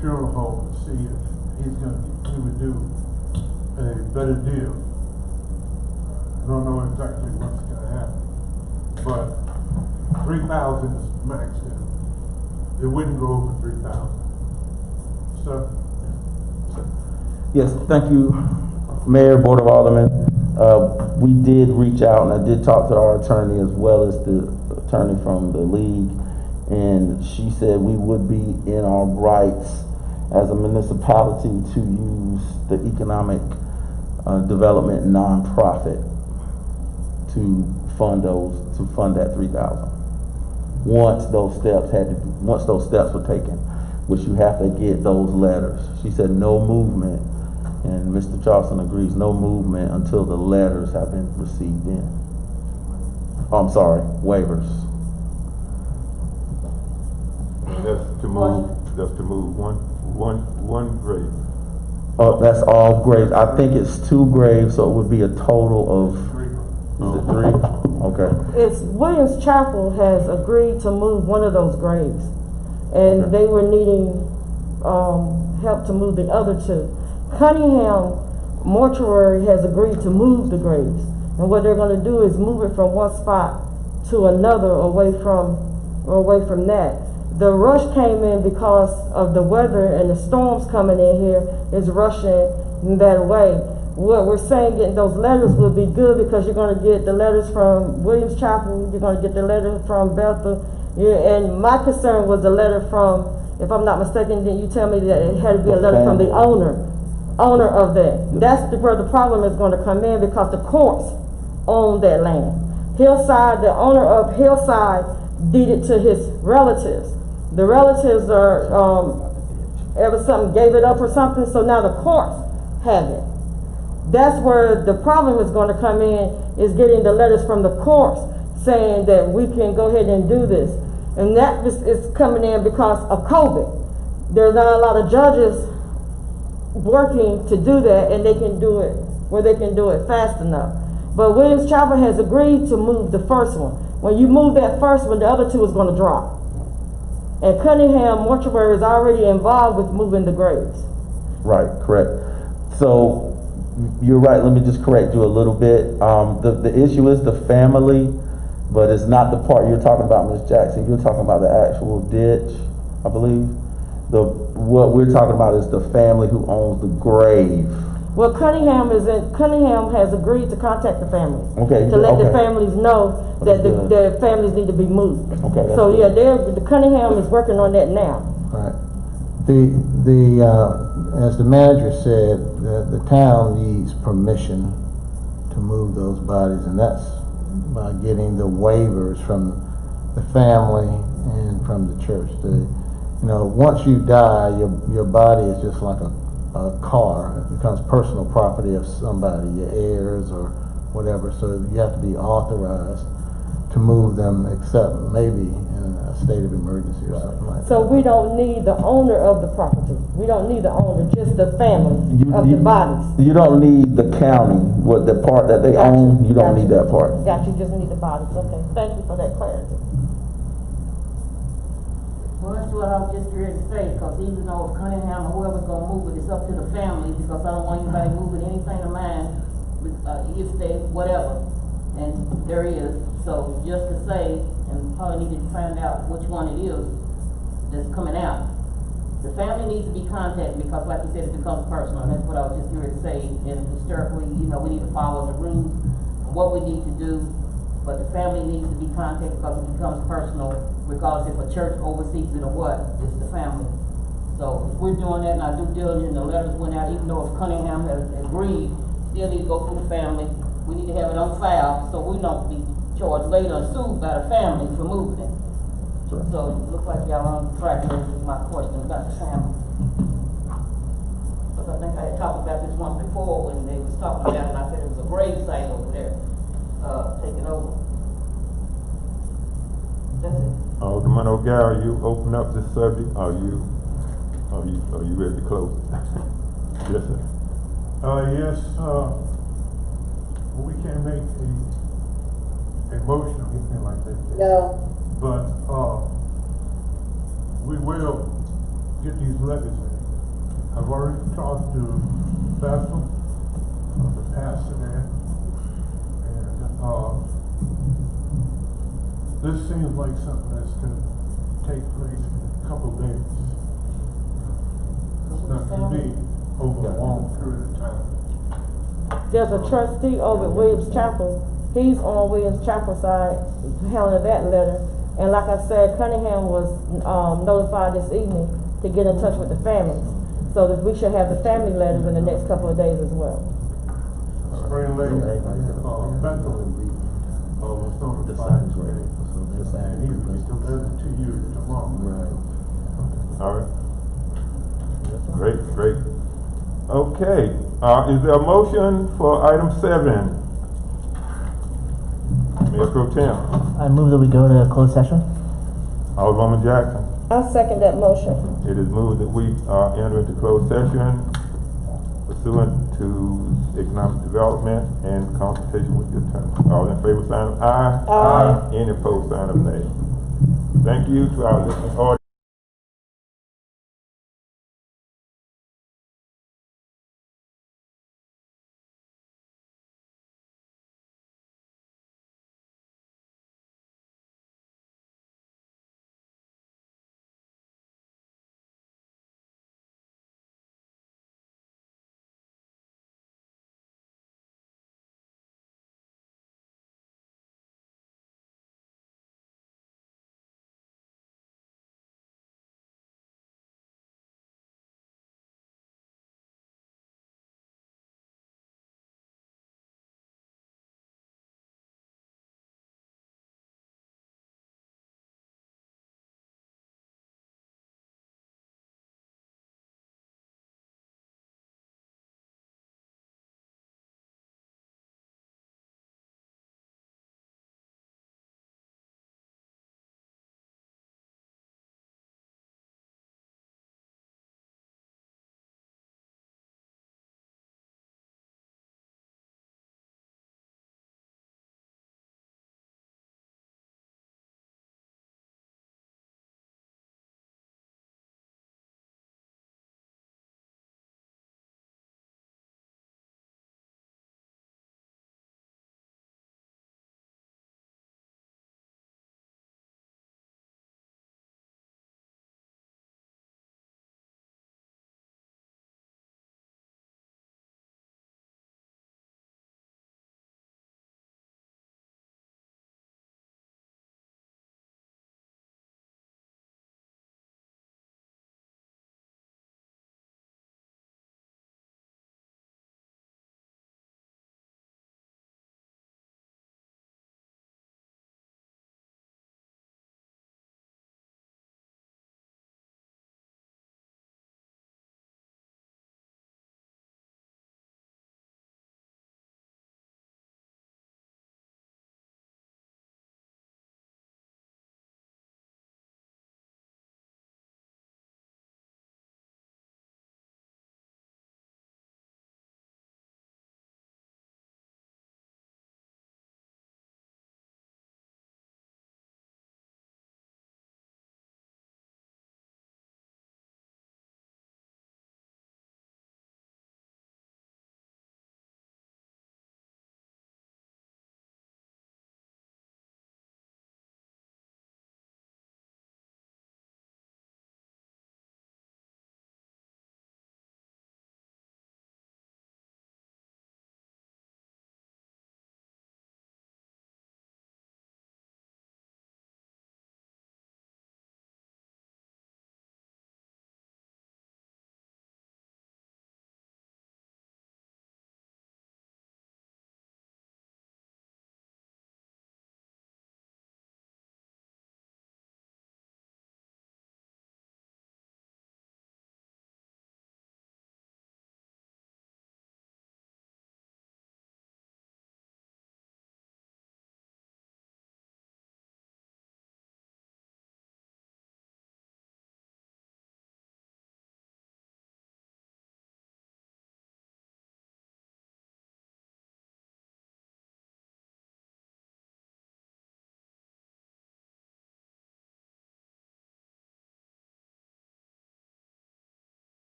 Funeral Home to see if he would do a better deal. I don't know exactly what's going to happen, but 3,000 is maxed out. It wouldn't go over 3,000. So. Yes, thank you, Mayor, Board of Aldermen. We did reach out, and I did talk to our attorney as well as the attorney from the league, and she said we would be in our rights as a municipality to use the economic development nonprofit to fund that 3,000. Once those steps were taken, which you have to get those letters. She said no movement, and Mr. Charleston agrees, no movement until the letters have been received in. Oh, I'm sorry, waivers. And that's to move one grave. Oh, that's all graves. I think it's 2 graves, so it would be a total of, is it 3? Okay. It's Williams Chapel has agreed to move one of those graves, and they were needing help to move the other 2. Cunningham Mortuary has agreed to move the graves, and what they're going to do is move it from one spot to another away from that. The rush came in because of the weather and the storms coming in here is rushing that way. What we're saying, getting those letters would be good because you're going to get the letters from Williams Chapel, you're going to get the letter from Bethel, and my concern was the letter from, if I'm not mistaken, then you tell me that it had to be a letter from the owner of that. That's where the problem is going to come in because the courts own that land. Hillside, the owner of Hillside deeded to his relatives. The relatives are, ever something gave it up or something, so now the courts have it. That's where the problem is going to come in, is getting the letters from the courts saying that we can go ahead and do this. And that is coming in because of COVID. There's not a lot of judges working to do that, and they can do it where they can do it fast enough. But Williams Chapel has agreed to move the first one. When you move that first one, the other 2 is going to drop. And Cunningham Mortuary is already involved with moving the graves. Right, correct. So you're right. Let me just correct you a little bit. The issue is the family, but it's not the part you're talking about, Ms. Jackson. You're talking about the actual ditch, I believe. What we're talking about is the family who owns the grave. Well, Cunningham has agreed to contact the families. Okay. To let the families know that the families need to be moved. Okay. So yeah, the Cunningham is working on that now. Right. As the manager said, the town needs permission to move those bodies, and that's by getting the waivers from the family and from the church. you know, once you die, your body is just like a car. It becomes personal property of somebody, your heirs or whatever. So you have to be authorized to move them, except maybe in a state of emergency or something like that. So we don't need the owner of the property. We don't need the owner, just the family of the bodies. You don't need the county, what the part that they Gotcha. own, you don't Gotcha. need that part. Got you, just need the bodies. Okay, thank you for that clarity. Well, that's what I was just ready to say, because even though if Cunningham or whoever's gonna move it, it's up to the family, because I don't want anybody moving anything of mine, if they, whatever. And there is, so just to say, and probably need to find out which one it is that's coming out. The family needs to be contacted, because like you said, it becomes personal, and that's what I was just here to say. And historically, you know, we need to follow the rules, what we need to do, but the family needs to be contacted because it becomes personal, regardless if a church oversees it or what, it's the family. So if we're doing that, and our due diligence, the letters went out, even though if Cunningham has agreed, still need to go through the family. We need to have it on file, so we don't be charged later and sued by the family for moving it. Sure. So it looks like y'all on track with my question about the family. Because I think I had talked about this once before when they was talking about it, and I said it was a grave site over there, taking over. That's it. Alderman O'Gara, you open up this subject, are you ready to close it? Yes, sir. Yes, we can't make a motion or anything like that. No. But, we will get these letters in. I've already talked to Bethel, the pastor there, and, this seems like something that's gonna take place in a couple of days. It's not gonna be over a long period of time. There's a trustee over at Williams Chapel. He's on Williams Chapel side, handling that letter. And like I said, Cunningham was notified this evening to get in touch with the families. So that we should have the family letters in the next couple of days as well. Spring Lake, Bethel, was notified today. And he will get the letter to you tomorrow. All right. Great. Okay, is there a motion for item 7? Mayor Pro Tem, I move that we go to closed session. Alderwoman Jackson. I second that motion. It is moved that we enter into closed session pursuant to economic development and consultation with the attorney. All in favor, sign of aye. Aye. Any opposed, sign of nay. Thank you to our listening audience.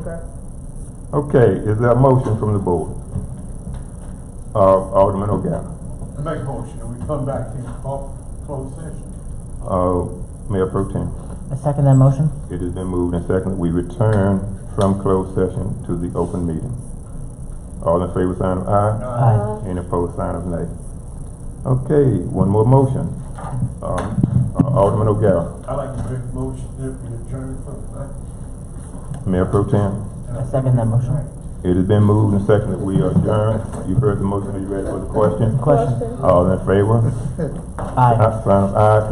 Okay, is there a motion from the board? Alderman O'Gara. I make a motion and we come back in closed session. Mayor Pro Tem. I second that motion. It has been moved and seconded. We return from closed session to the open meeting. All in favor, sign of aye. Aye. Any opposed, sign of nay. Okay, one more motion. Alderman O'Gara. I like to make a motion if we adjourn for the night. Mayor Pro Tem. I second that motion. It has been moved and seconded. We adjourn. You heard the motion. Are you ready for the question? Question. All in favor? Aye. Sign of aye.